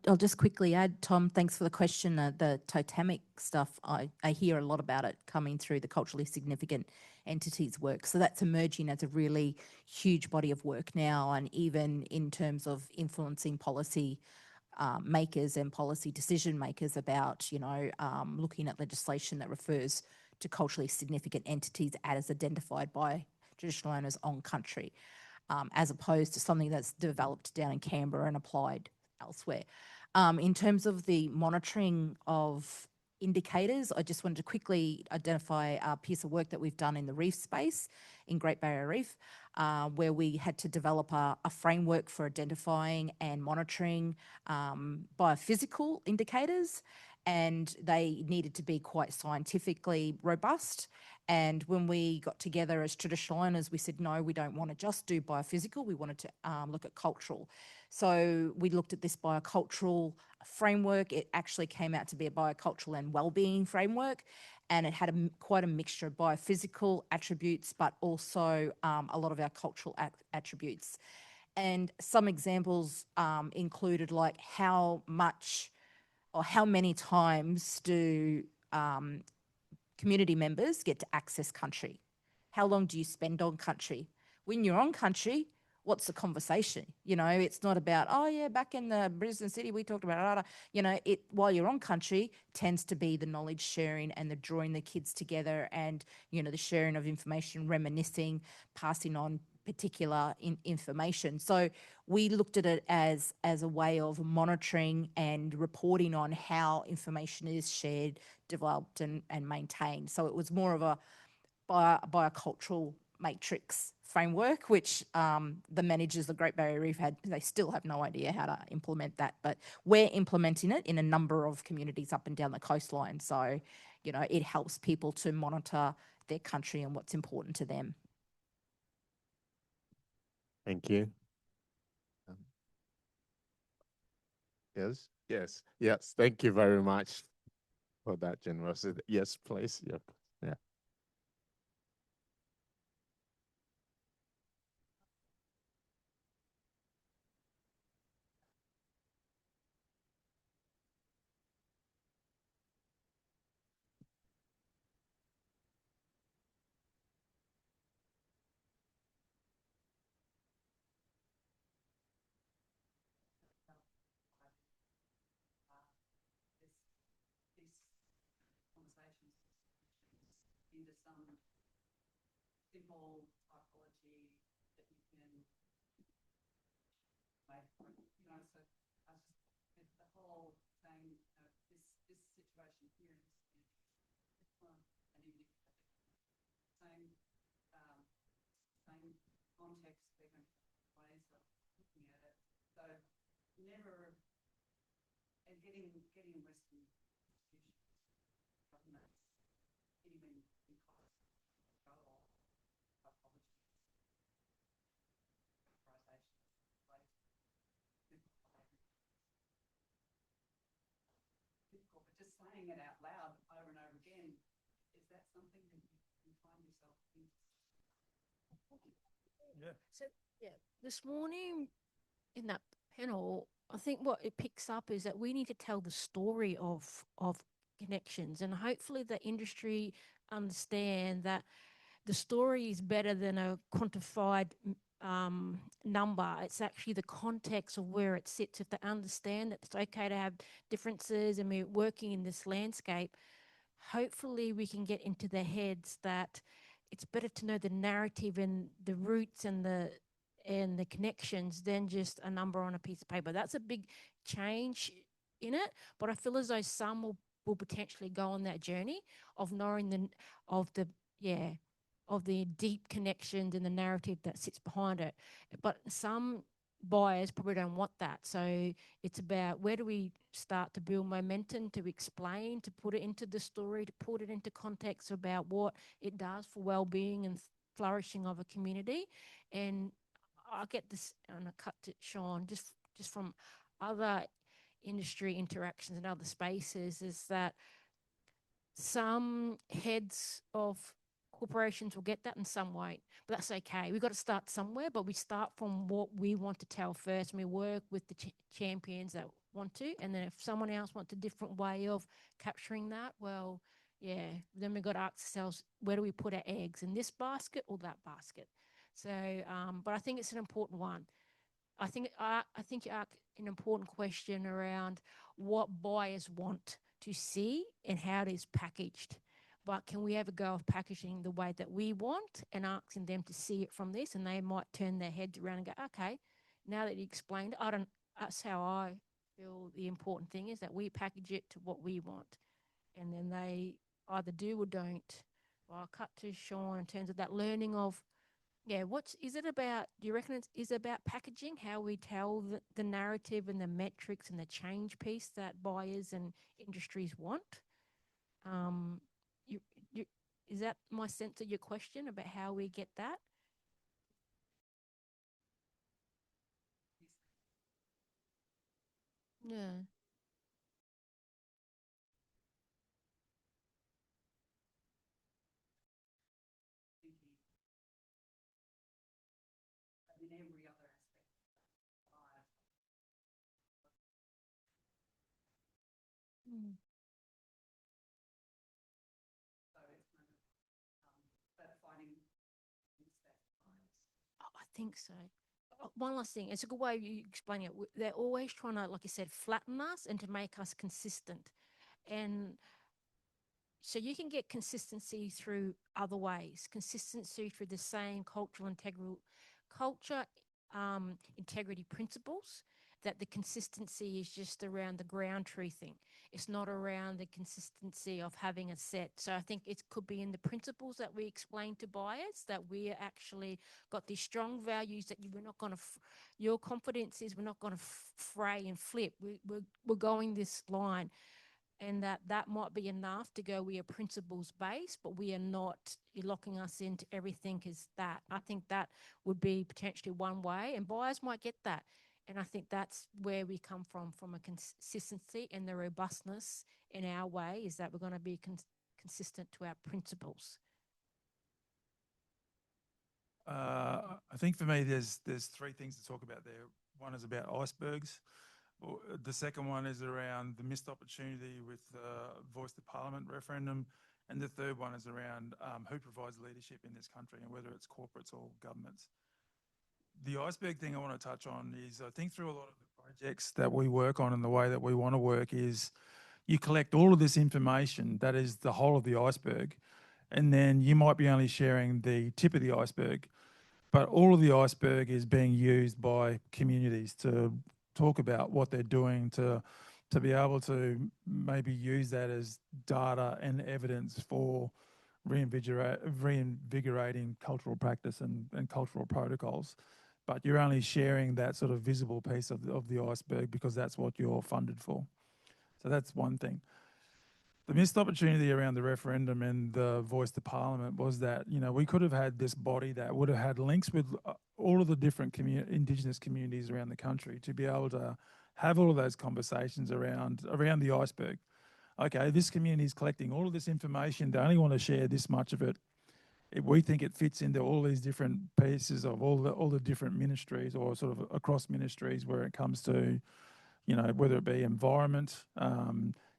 I'll just quickly add, Tom, thanks for the question. The totemic stuff, I hear a lot about it coming through the culturally significant entities work. So that's emerging as a really huge body of work now, and even in terms of influencing policy makers and policy decision makers about, looking at legislation that refers to culturally significant entities as identified by traditional owners on country, as opposed to something that's developed down in Canberra and applied elsewhere. In terms of the monitoring of indicators, I just wanted to quickly identify a piece of work that we've done in the reef space in Great Barrier Reef, where we had to develop a framework for identifying and monitoring biophysical indicators, and they needed to be quite scientifically robust. And when we got together as traditional owners, we said, no, we don't want to just do biophysical, we wanted to look at cultural. So we looked at this biocultural framework. It actually came out to be a biocultural and wellbeing framework, and it had quite a mixture of biophysical attributes, but also a lot of our cultural attributes. And some examples included like how much or how many times do community members get to access country? How long do you spend on country? When you're on country, what's the conversation? It's not about, oh yeah, back in the Brisbane city, we talked about, it while you're on country tends to be the knowledge sharing and the drawing the kids together and, the sharing of information, reminiscing, passing on particular information. So we looked at it as a way of monitoring and reporting on how information is shared, developed and maintained. So it was more of a biocultural matrix framework, which the managers of Great Barrier Reef they still have no idea how to implement that, but we're implementing it in a number of communities up and down the coastline. So, you know, it helps people to monitor their country and what's important to them. Thank you. Yes. Thank you very much for that generosity. Yes, please. Yep. Yeah. Into some simple typology that you can make, you know, so I just, the whole saying, this situation here is this one, and even if same, same context, they're going to have ways of looking at it. So never, and getting Western institutions, governments, even difficult, but just saying it out loud over and over again, is that something that you find yourself in? Yeah. So, yeah, this morning in that panel, I think what it picks up is that we need to tell the story of connections, and hopefully the industry understand that the story is better than a quantified number. It's actually the context of where it sits. If they understand that it's okay to have differences and we're working in this landscape, hopefully we can get into their heads that it's better to know the narrative and the roots and the connections than just a number on a piece of paper. That's a big change in it, but I feel as though some will potentially go on that journey of knowing of the deep connections and the narrative that sits behind it. But some buyers probably don't want that. So it's about where do we start to build momentum, to explain, to put it into the story, to put it into context about what it does for well-being and flourishing of a community. And I get this, and I cut to Sean, just from other industry interactions and other spaces, is that some heads of corporations will get that and some won't, but that's okay. We've got to start somewhere, but we start from what we want to tell first, and we work with the champions that want to, and then if someone else wants a different way of capturing that, well, yeah, then we've got to ask ourselves, where do we put our eggs, in this basket or that basket? So, but I think it's an important one. I think you asked an important question around what buyers want to see and how it is packaged. But can we ever go of packaging the way that we want and asking them to see it from this? And they might turn their heads around and go, okay, now that you explained it, that's how I feel the important thing is that we package it to what we want. And then they either do or don't. Well, I'll cut to Sean in terms of that learning of, yeah, is it about, do you reckon is it about packaging, how we tell the narrative and the metrics and the change piece that buyers and industries want? Is that my sense of your question about how we get that? Yeah. In every other aspect of life. So it's kind of, but finding I think so. One last thing, it's a good way of you explaining it. They're always trying to, like you said, flatten us and to make us consistent. And so you can get consistency through other ways, consistency through the same cultural integral culture, integrity principles, that the consistency is just around the ground truthing. It's not around the consistency of having a set. So I think it could be in the principles that we explain to buyers, that we actually got these strong values that we're not going to, your confidence is we're not going to fray and flip. We're going this line. And that might be enough to go, we are principles based, but we are not, you're locking us into everything is that. I think that would be potentially one way, and buyers might get that. And I think that's where we come from a consistency and the robustness in our way, is that we're going to be consistent to our principles. I think for me, there's three things to talk about there. One is about icebergs. The second one is around the missed opportunity with Voice to Parliament referendum. And the third one is around who provides leadership in this country and whether it's corporates or governments. The iceberg thing I want to touch on is, I think through a lot of the projects that we work on and the way that we want to work is you collect all of this information, that is the whole of the iceberg, and then you might be only sharing the tip of the iceberg, but all of the iceberg is being used by communities to talk about what they're doing, to be able to maybe use that as data and evidence for reinvigorating cultural practice and cultural protocols. But you're only sharing that sort of visible piece of the iceberg because that's what you're funded for. So that's one thing. The missed opportunity around the referendum and the Voice to Parliament was that, you know, we could have had this body that would have had links with all of the different Indigenous communities around the country to be able to have all of those conversations around the iceberg. Okay, this community is collecting all of this information. They only want to share this much of it. We think it fits into all these different pieces of all the different ministries, or sort of across ministries, where it comes to, you know, whether it be environment,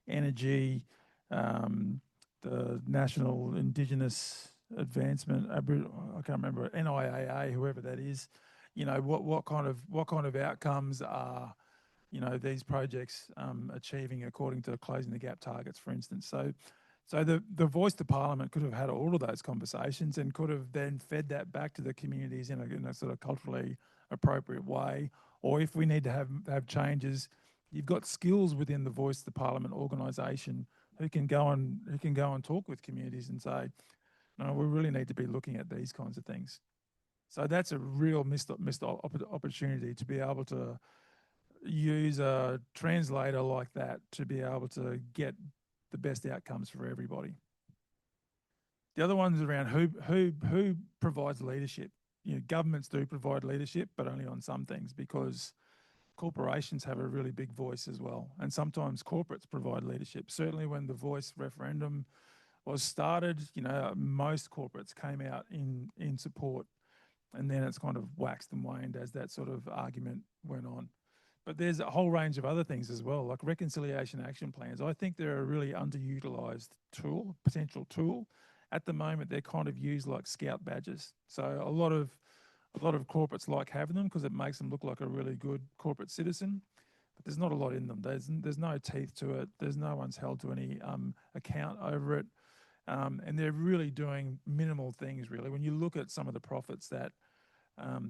energy, the National Indigenous Advancement, I can't remember, NIAA, whoever that is, you know, what kind of outcomes are, you know, these projects achieving according to closing the gap targets, for instance. So the Voice to Parliament could have had all of those conversations and could have then fed that back to the communities in a sort of culturally appropriate way. Or if we need to have changes, you've got skills within the Voice to Parliament organisation who can go and talk with communities and say, no, we really need to be looking at these kinds of things. So that's a real missed opportunity to be able to use a translator like that to be able to get the best outcomes for everybody. The other one's around who provides leadership. You know, governments do provide leadership, but only on some things, because corporations have a really big voice as well. And sometimes corporates provide leadership. Certainly when the Voice referendum was started, you know, most corporates came out in support, and then it's kind of waxed and waned as that sort of argument went on. But there's a whole range of other things as well, like reconciliation action plans. I think they're a really underutilised tool, potential tool. At the moment, they're kind of used like scout badges. So a lot of corporates like having them because it makes them look like a really good corporate citizen. But there's not a lot in them. There's no teeth to it. There's no one's held to any account over it. And they're really doing minimal things, really. When you look at some of the profits that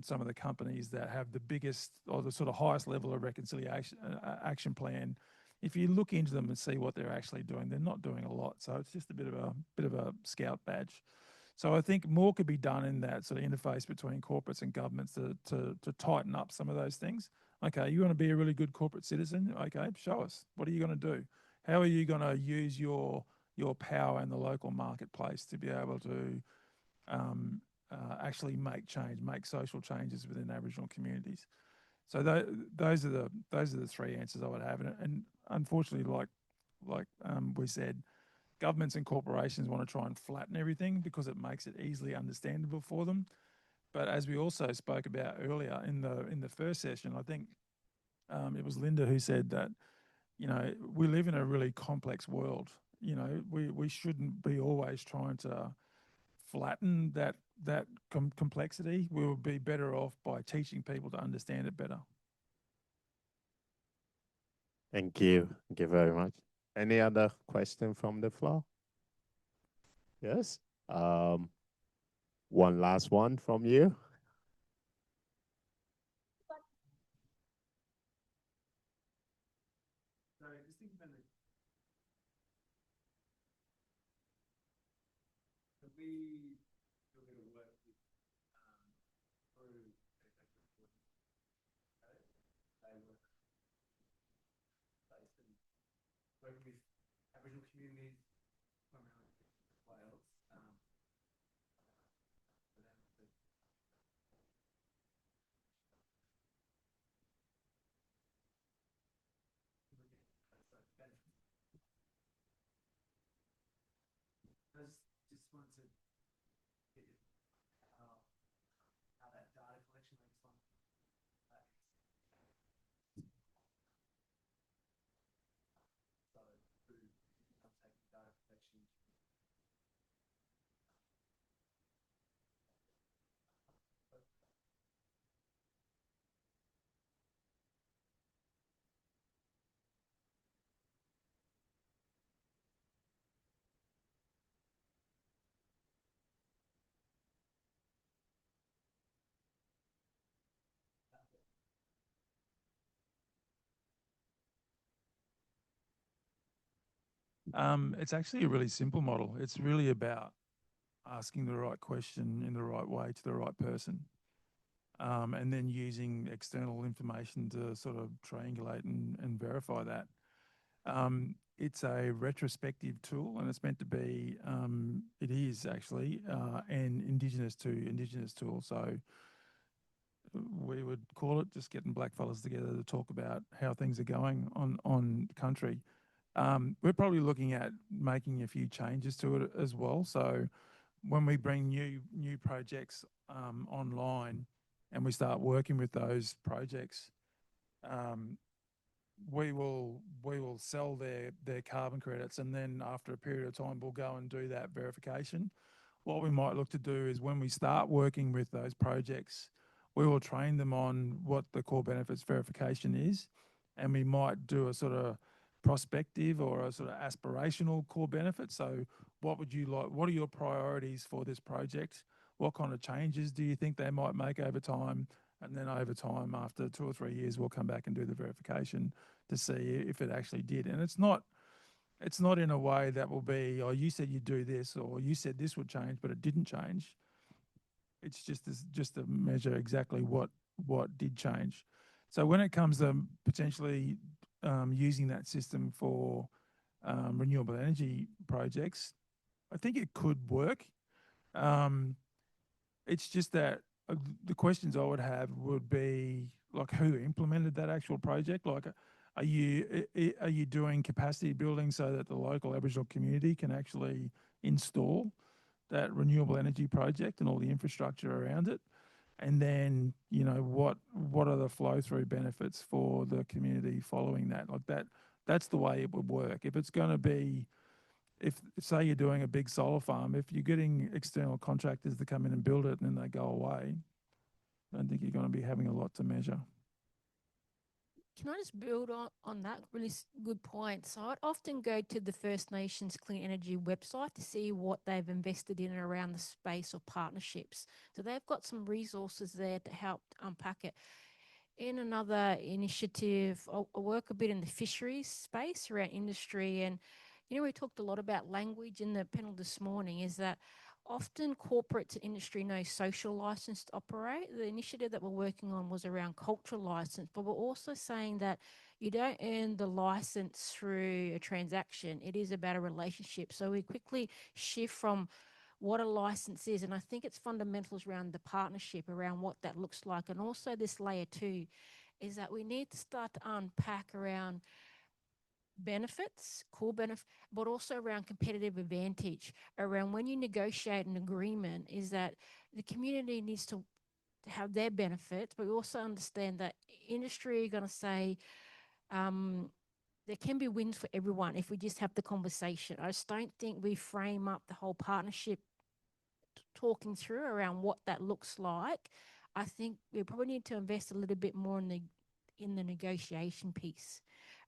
some of the companies that have the biggest or the sort of highest level of reconciliation action plan, if you look into them and see what they're actually doing, they're not doing a lot. So it's just a bit of a scout badge. So I think more could be done in that sort of interface between corporates and governments to tighten up some of those things. Okay, you want to be a really good corporate citizen? Okay, show us. What are you going to do? How are you going to use your power in the local marketplace to be able to actually make change, make social changes within Aboriginal communities? So those are the three answers I would have. And unfortunately, like we said, governments and corporations want to try and flatten everything because it makes it easily understandable for them. But as we also spoke about earlier in the first session, I think it was Linda who said that, you know, we live in a really complex world. You know, we shouldn't be always trying to flatten that complexity. We would be better off by teaching people to understand it better. Thank you. Thank you very much. Any other question from the floor? Yes. One last one from you. communities, primarily Wales, for them to benefits. I just wanted to get how that data collection looks like. So through taking data collection. It's actually a really simple model. It's really about asking the right question in the right way to the right person, and then using external information to sort of triangulate and verify that. It's a retrospective tool, and it's meant to be, it is actually an Indigenous tool. So we would call it just getting blackfellas together to talk about how things are going on country. We're probably looking at making a few changes to it as well. So when we bring new projects online and we start working with those projects, we will sell their carbon credits, and then after a period of time we'll go and do that verification. What we might look to do is when we start working with those projects, we will train them on what the core benefits verification is, and we might do a sort of prospective or a sort of aspirational core benefit. So what would you like? What are your priorities for this project? What kind of changes do you think they might make over time? And then over time, after 2 or 3 years, we'll come back and do the verification to see if it actually did. And it's not in a way that will be, oh, you said you'd do this, or you said this would change, but it didn't change. It's just to measure exactly what did change. So when it comes to potentially using that system for renewable energy projects, I think it could work. It's just that the questions I would have would be like, who implemented that actual project? Like, are you doing capacity building so that the local Aboriginal community can actually install that renewable energy project and all the infrastructure around it? And then, you know, what are the flow through benefits for the community following that? Like that's the way it would work. If it's going to be, if say you're doing a big solar farm, if you're getting external contractors to come in and build it and then they go away, I don't think you're going to be having a lot to measure. Can I just build on that? Really good point. So I'd often go to the First Nations Clean Energy website to see what they've invested in and around the space of partnerships. So they've got some resources there to help unpack it. In another initiative, I work a bit in the fisheries space around industry. And, you know, we talked a lot about language in the panel this morning, is that often corporates and industry know social license to operate. The initiative that we're working on was around cultural license, but we're also saying that you don't earn the license through a transaction. It is about a relationship. So we quickly shift from what a license is. And I think it's fundamentals around the partnership, around what that looks like. And also this layer 2 is that we need to start to unpack around benefits, core benefit, but also around competitive advantage, around when you negotiate an agreement, is that the community needs to have their benefits, but we also understand that industry are going to say there can be wins for everyone if we just have the conversation. I just don't think we frame up the whole partnership talking through around what that looks like. I think we probably need to invest a little bit more in the negotiation piece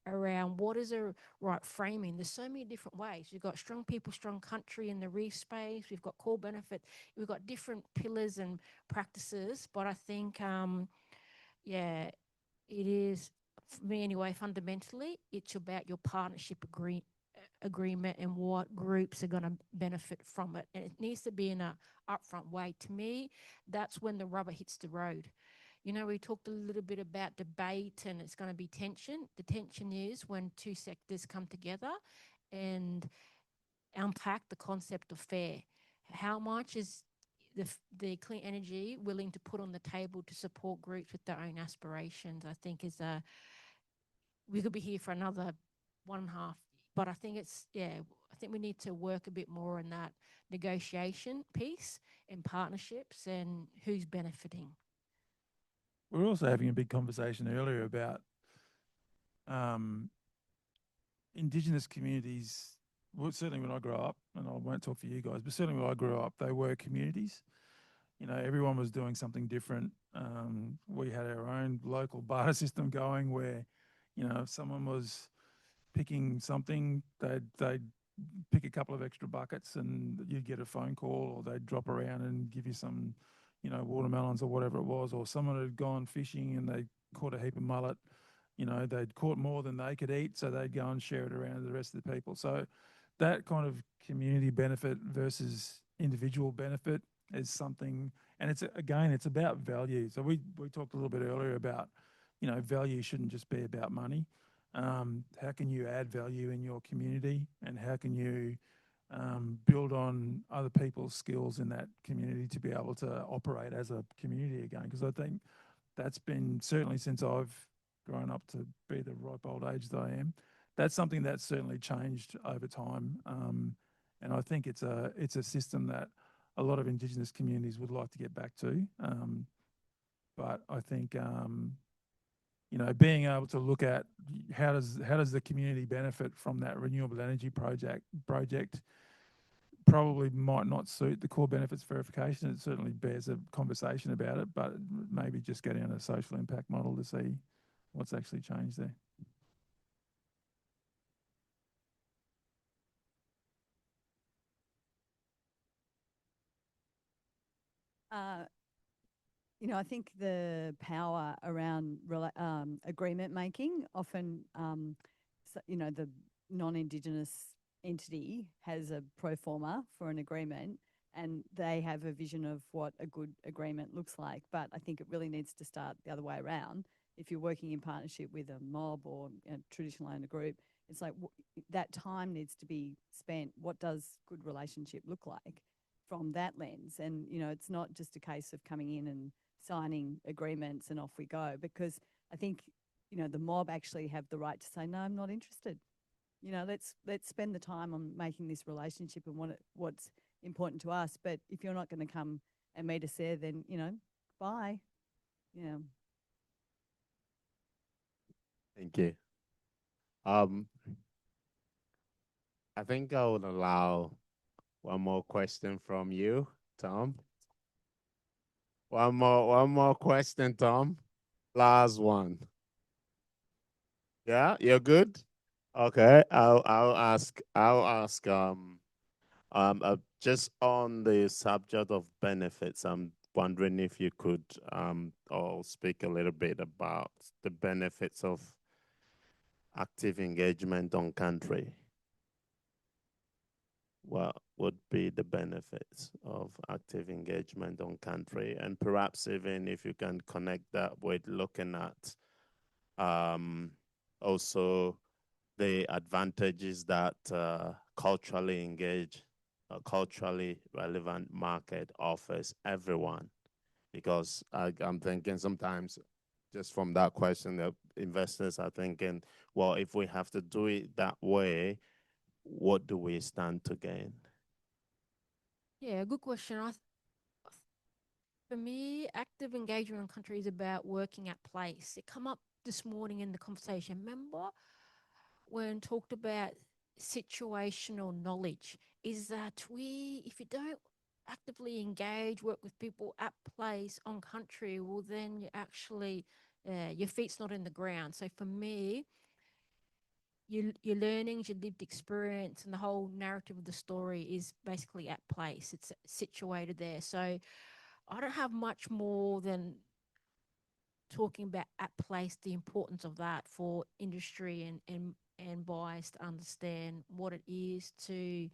around what is a right framing. There's so many different ways. We've got strong people, strong country in the reef space. We've got core benefit. We've got different pillars and practices. But I think, yeah, it is, for me anyway, fundamentally, it's about your partnership agreement and what groups are going to benefit from it. And it needs to be in a upfront way. To me, that's when the rubber hits the road. You know, we talked a little bit about debate and it's going to be tension. The tension is when two sectors come together and unpack the concept of fair. How much is the clean energy willing to put on the table to support groups with their own aspirations? I think is we could be here for another 1.5, but I think I think we need to work a bit more on that negotiation piece and partnerships and who's benefiting. We're also having a big conversation earlier about Indigenous communities. Well, certainly when I grew up, and I won't talk for you guys, but certainly when I grew up, they were communities. You know, everyone was doing something different. We had our own local barter system going where, you know, if someone was picking something, they'd pick a couple of extra buckets and you'd get a phone call, or they'd drop around and give you some, you know, watermelons or whatever it was, or someone had gone fishing and they caught a heap of mullet. You know, they'd caught more than they could eat, so they'd go and share it around to the rest of the people. So that kind of community benefit versus individual benefit is something, and it's again, it's about value. So we talked a little bit earlier about, you know, value shouldn't just be about money. How can you add value in your community, and how can you build on other people's skills in that community to be able to operate as a community again? Because I think that's been, certainly since I've grown up to be the ripe old age that I am, that's something that's certainly changed over time. And I think it's a system that a lot of Indigenous communities would like to get back to. But I think you know, being able to look at how does the community benefit from that renewable energy project probably might not suit the core benefits verification. It certainly bears a conversation about it, but maybe just get down a social impact model to see what's actually changed there. You know, I think the power around agreement making often, you know, the non-Indigenous entity has a pro forma for an agreement and they have a vision of what a good agreement looks like. But I think it really needs to start the other way around. If you're working in partnership with a mob or a traditional owner group, it's like that time needs to be spent. What does good relationship look like from that lens? And, you know, it's not just a case of coming in and signing agreements and off we go, because I think, you know, the mob actually have the right to say, no, I'm not interested. You know, let's spend the time on making this relationship and what's important to us. But if you're not going to come and meet us there, then, you know, bye. Yeah. Thank you. I think I would allow one more question from you, Tom. One more question, Tom. Last one. Yeah, you're good? Okay, I'll ask just on the subject of benefits. I'm wondering if you could or speak a little bit about the benefits of active engagement on country. What would be the benefits of active engagement on country? And perhaps even if you can connect that with looking at also the advantages that culturally engaged, culturally relevant market offers everyone. Because I'm thinking sometimes just from that question, that investors are thinking, well, if we have to do it that way, what do we stand to gain? Yeah, good question. For me, active engagement in country is about working at place. It come up this morning in the conversation. Remember when talked about situational knowledge? Is that if you don't actively engage, work with people at place on country, well, then you actually your feet's not in the ground. So for me, your learnings, your lived experience, and the whole narrative of the story is basically at place. It's situated there. So I don't have much more than talking about at place, the importance of that for industry and buyers to understand what it is to,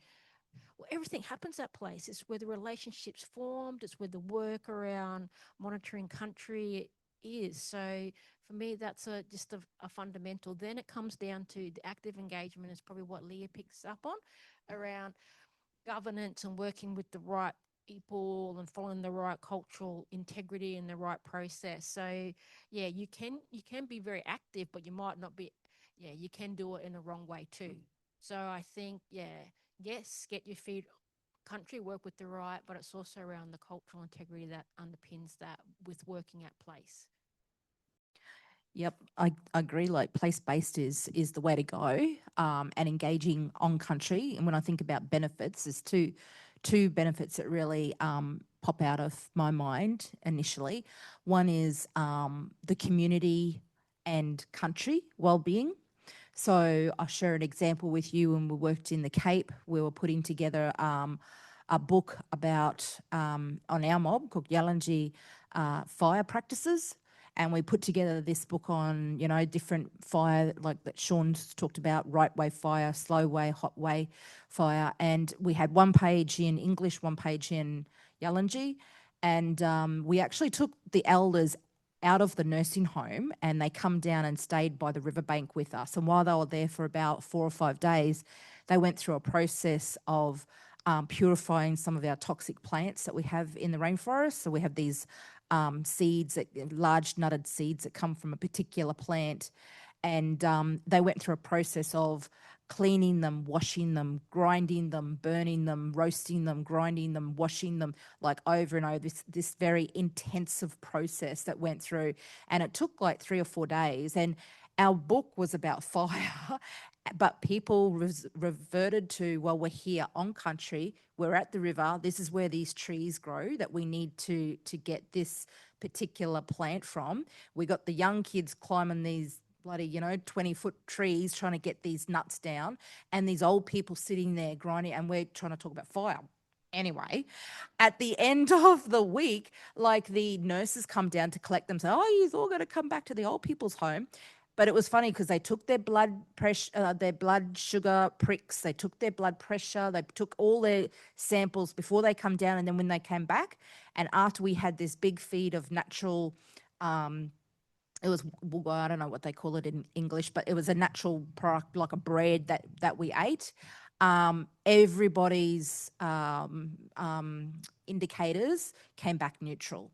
well, everything happens at place. It's where the relationships formed. It's where the work around monitoring country is. So for me, that's just a fundamental. Then it comes down to the active engagement is probably what Leah picks up on around governance and working with the right people and following the right cultural integrity and the right process. So yeah, you can be very active, but you might not be. Yeah, you can do it in a wrong way too. So I think yes, get your feet country, work with the right, but it's also around the cultural integrity that underpins that with working at place. Yep, I agree. Like place-based is the way to go, and engaging on country. And when I think about benefits, there's two benefits that really pop out of my mind initially. One is the community and country well-being. So I'll share an example with you. When we worked in the Cape, we were putting together a book about on our mob called Yalanji fire practices. And we put together this book on, you know, different fire, like that Sean's talked about, right way fire, slow way, hot way fire. And we had one page in English, one page in Yalanji. And we actually took the elders out of the nursing home and they come down and stayed by the riverbank with us. And while they were there for about 4 or 5 days, they went through a process of purifying some of our toxic plants that we have in the rainforest. So we have these seeds, large nutted seeds that come from a particular plant. And they went through a process of cleaning them, washing them, grinding them, burning them, roasting them, grinding them, washing them, like over and over, this very intensive process that went through. And it took like 3 or 4 days. And our book was about fire, but people reverted to, well, we're here on country, we're at the river, this is where these trees grow that we need to get this particular plant from. We got the young kids climbing these bloody, 20-foot trees trying to get these nuts down, and these old people sitting there grinding, and we're trying to talk about fire. Anyway, at the end of the week, like the nurses come down to collect them, say, oh, you've all got to come back to the old people's home. But it was funny because they took their blood pressure, their blood sugar pricks, they took their blood pressure, they took all their samples before they come down, and then when they came back, and after we had this big feed of natural, it was, I don't know what they call it in English, but it was a natural product, like a bread that we ate. Everybody's indicators came back neutral.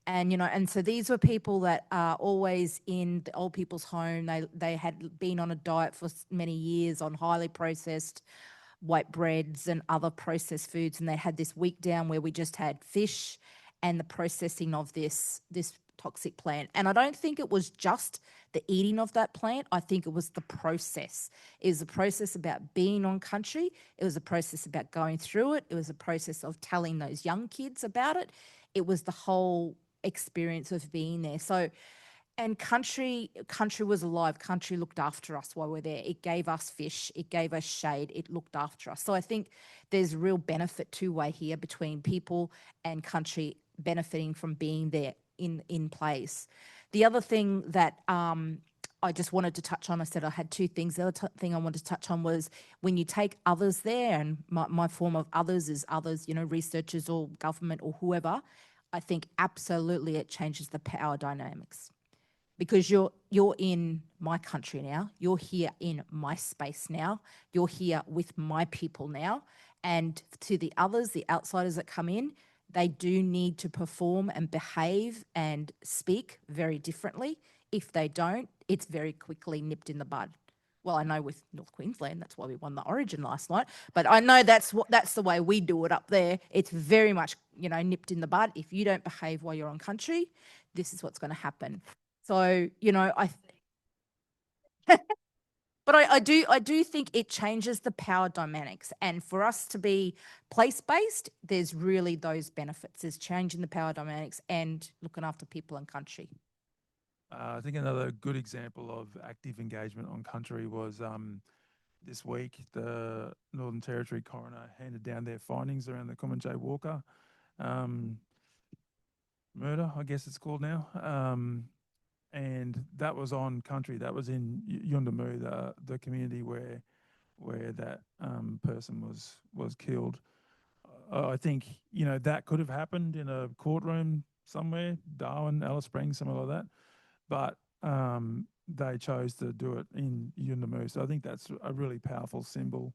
And, and so these were people that are always in the old people's home. They had been on a diet for many years on highly processed white breads and other processed foods. And they had this week down where we just had fish and the processing of this toxic plant. And I don't think it was just the eating of that plant. I think it was the process. It was a process about being on country. It was a process about going through it. It was a process of telling those young kids about it. It was the whole experience of being there. So, and country was alive. Country looked after us while we're there. It gave us fish. It gave us shade. It looked after us. So I think there's real benefit two-way here between people and country benefiting from being there in place. The other thing that I just wanted to touch on, I said I had two things. The other thing I wanted to touch on was when you take others there, and my form of others is others, researchers or government or whoever, I think absolutely it changes the power dynamics. Because you're in my country now, you're here in my space now, you're here with my people now, and to the others, the outsiders that come in, they do need to perform and behave and speak very differently. If they don't, it's very quickly nipped in the bud. Well, I know with North Queensland, that's why we won the Origin last night, but I know that's the way we do it up there. It's very much, nipped in the bud. If you don't behave while you're on country, this is what's going to happen. So, but I do think it changes the power dynamics. And for us to be place-based, there's really those benefits. There's changing the power dynamics and looking after people and country. I think another good example of active engagement on country was this week, the Northern Territory coroner handed down their findings around the Common J. Walker murder, I guess it's called now. And that was on country. That was in Yundamu, the community where that person was killed. I think that could have happened in a courtroom somewhere, Darwin, Alice Springs, somewhere like that. But they chose to do it in Yuendamu. So I think that's a really powerful symbol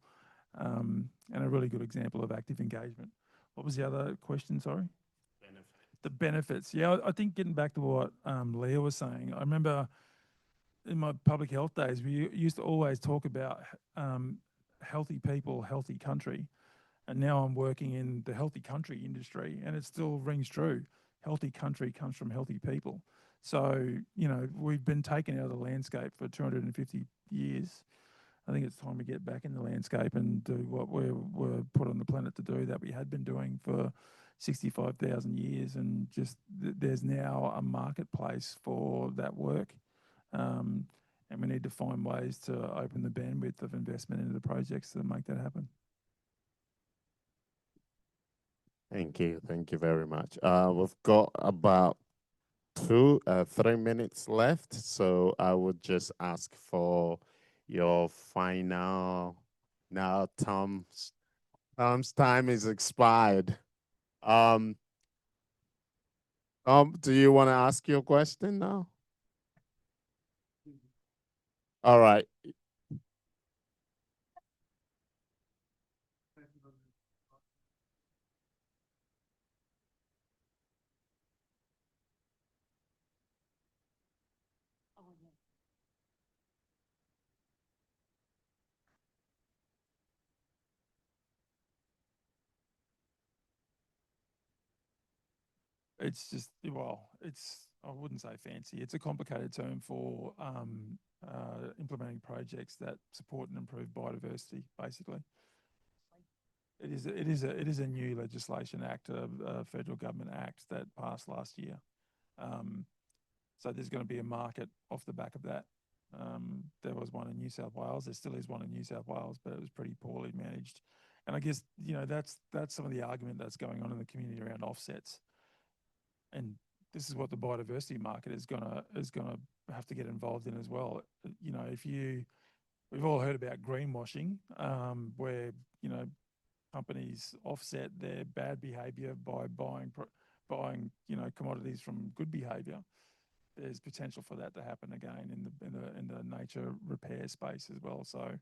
and a really good example of active engagement. What was the other question, sorry? The benefits. Yeah, I think getting back to what Leah was saying, I remember in my public health days, we used to always talk about healthy people, healthy country. And now I'm working in the healthy country industry, and it still rings true. Healthy country comes from healthy people. So, you know, we've been taken out of the landscape for 250 years. I think it's time to get back in the landscape and do what we were put on the planet to do, that we had been doing for 65,000 years. And just there's now a marketplace for that work. And we need to find ways to open the bandwidth of investment into the projects to make that happen. Thank you. Thank you very much. We've got about 3 minutes left. So I would just ask for your final. Now Tom's time is expired. Tom, do you want to ask your question now? All right. It's just, well, I wouldn't say fancy. It's a complicated term for implementing projects that support and improve biodiversity, basically. It is a new legislation act, a federal government act that passed last year. So there's going to be a market off the back of that. There was one in New South Wales. There still is one in New South Wales, but it was pretty poorly managed. And I guess, you know, that's some of the argument that's going on in the community around offsets. And this is what the biodiversity market is gonna have to get involved in as well. You know, we've all heard about greenwashing, where, you know, companies offset their bad behaviour by buying you know, commodities from good behaviour. There's potential for that to happen again in the nature repair space as well. So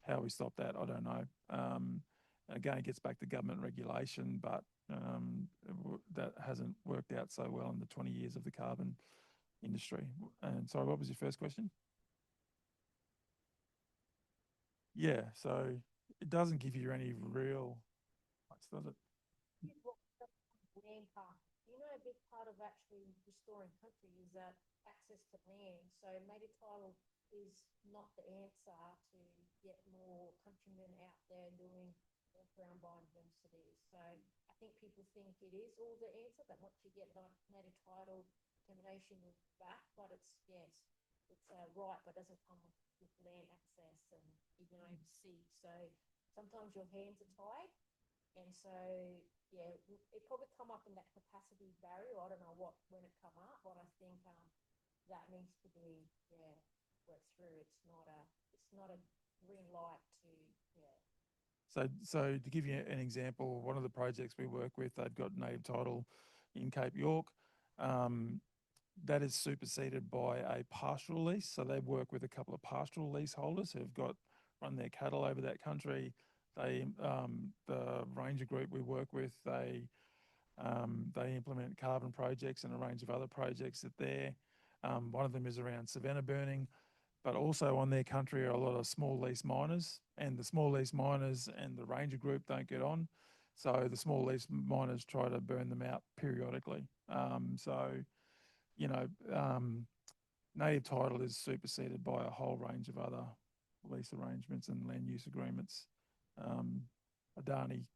how we stop that, I don't know. Again, it gets back to government regulation, but that hasn't worked out so well in the 20 years of the carbon industry. And sorry, what was your first question? Yeah, so it doesn't give you any real, does it? Land park. You know, a big part of actually restoring country is that access to land. So native title is not the answer to get more countrymen out there doing around biodiversity. So I think people think it is all the answer, that once you get native title determination back, but it's, yes, it's right, but doesn't come with land access and, you know, sea. So sometimes your hands are tied. And so, yeah, it probably come up in that capacity barrier. I don't know when it come up, but I think that needs to be, worked through. It's not a green light to, So to give you an example, one of the projects we work with, they've got native title in Cape York. That is superseded by a pastoral lease. So they work with a couple of pastoral leaseholders who've run their cattle over that country. They, the ranger group we work with, they implement carbon projects and a range of other projects there. One of them is around savanna burning, but also on their country are a lot of small lease miners, and the small lease miners and the ranger group don't get on. So the small lease miners try to burn them out periodically. So, you know, native title is superseded by a whole range of other lease arrangements and land use agreements. Adani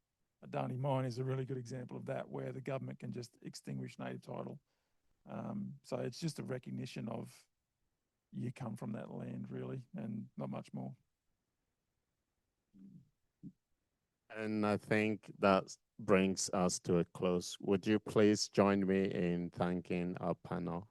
mine is a really good example of that, where the government can just extinguish native title. So it's just a recognition of you come from that land, really, and not much more. And I think that brings us to a close. Would you please join me in thanking our panel?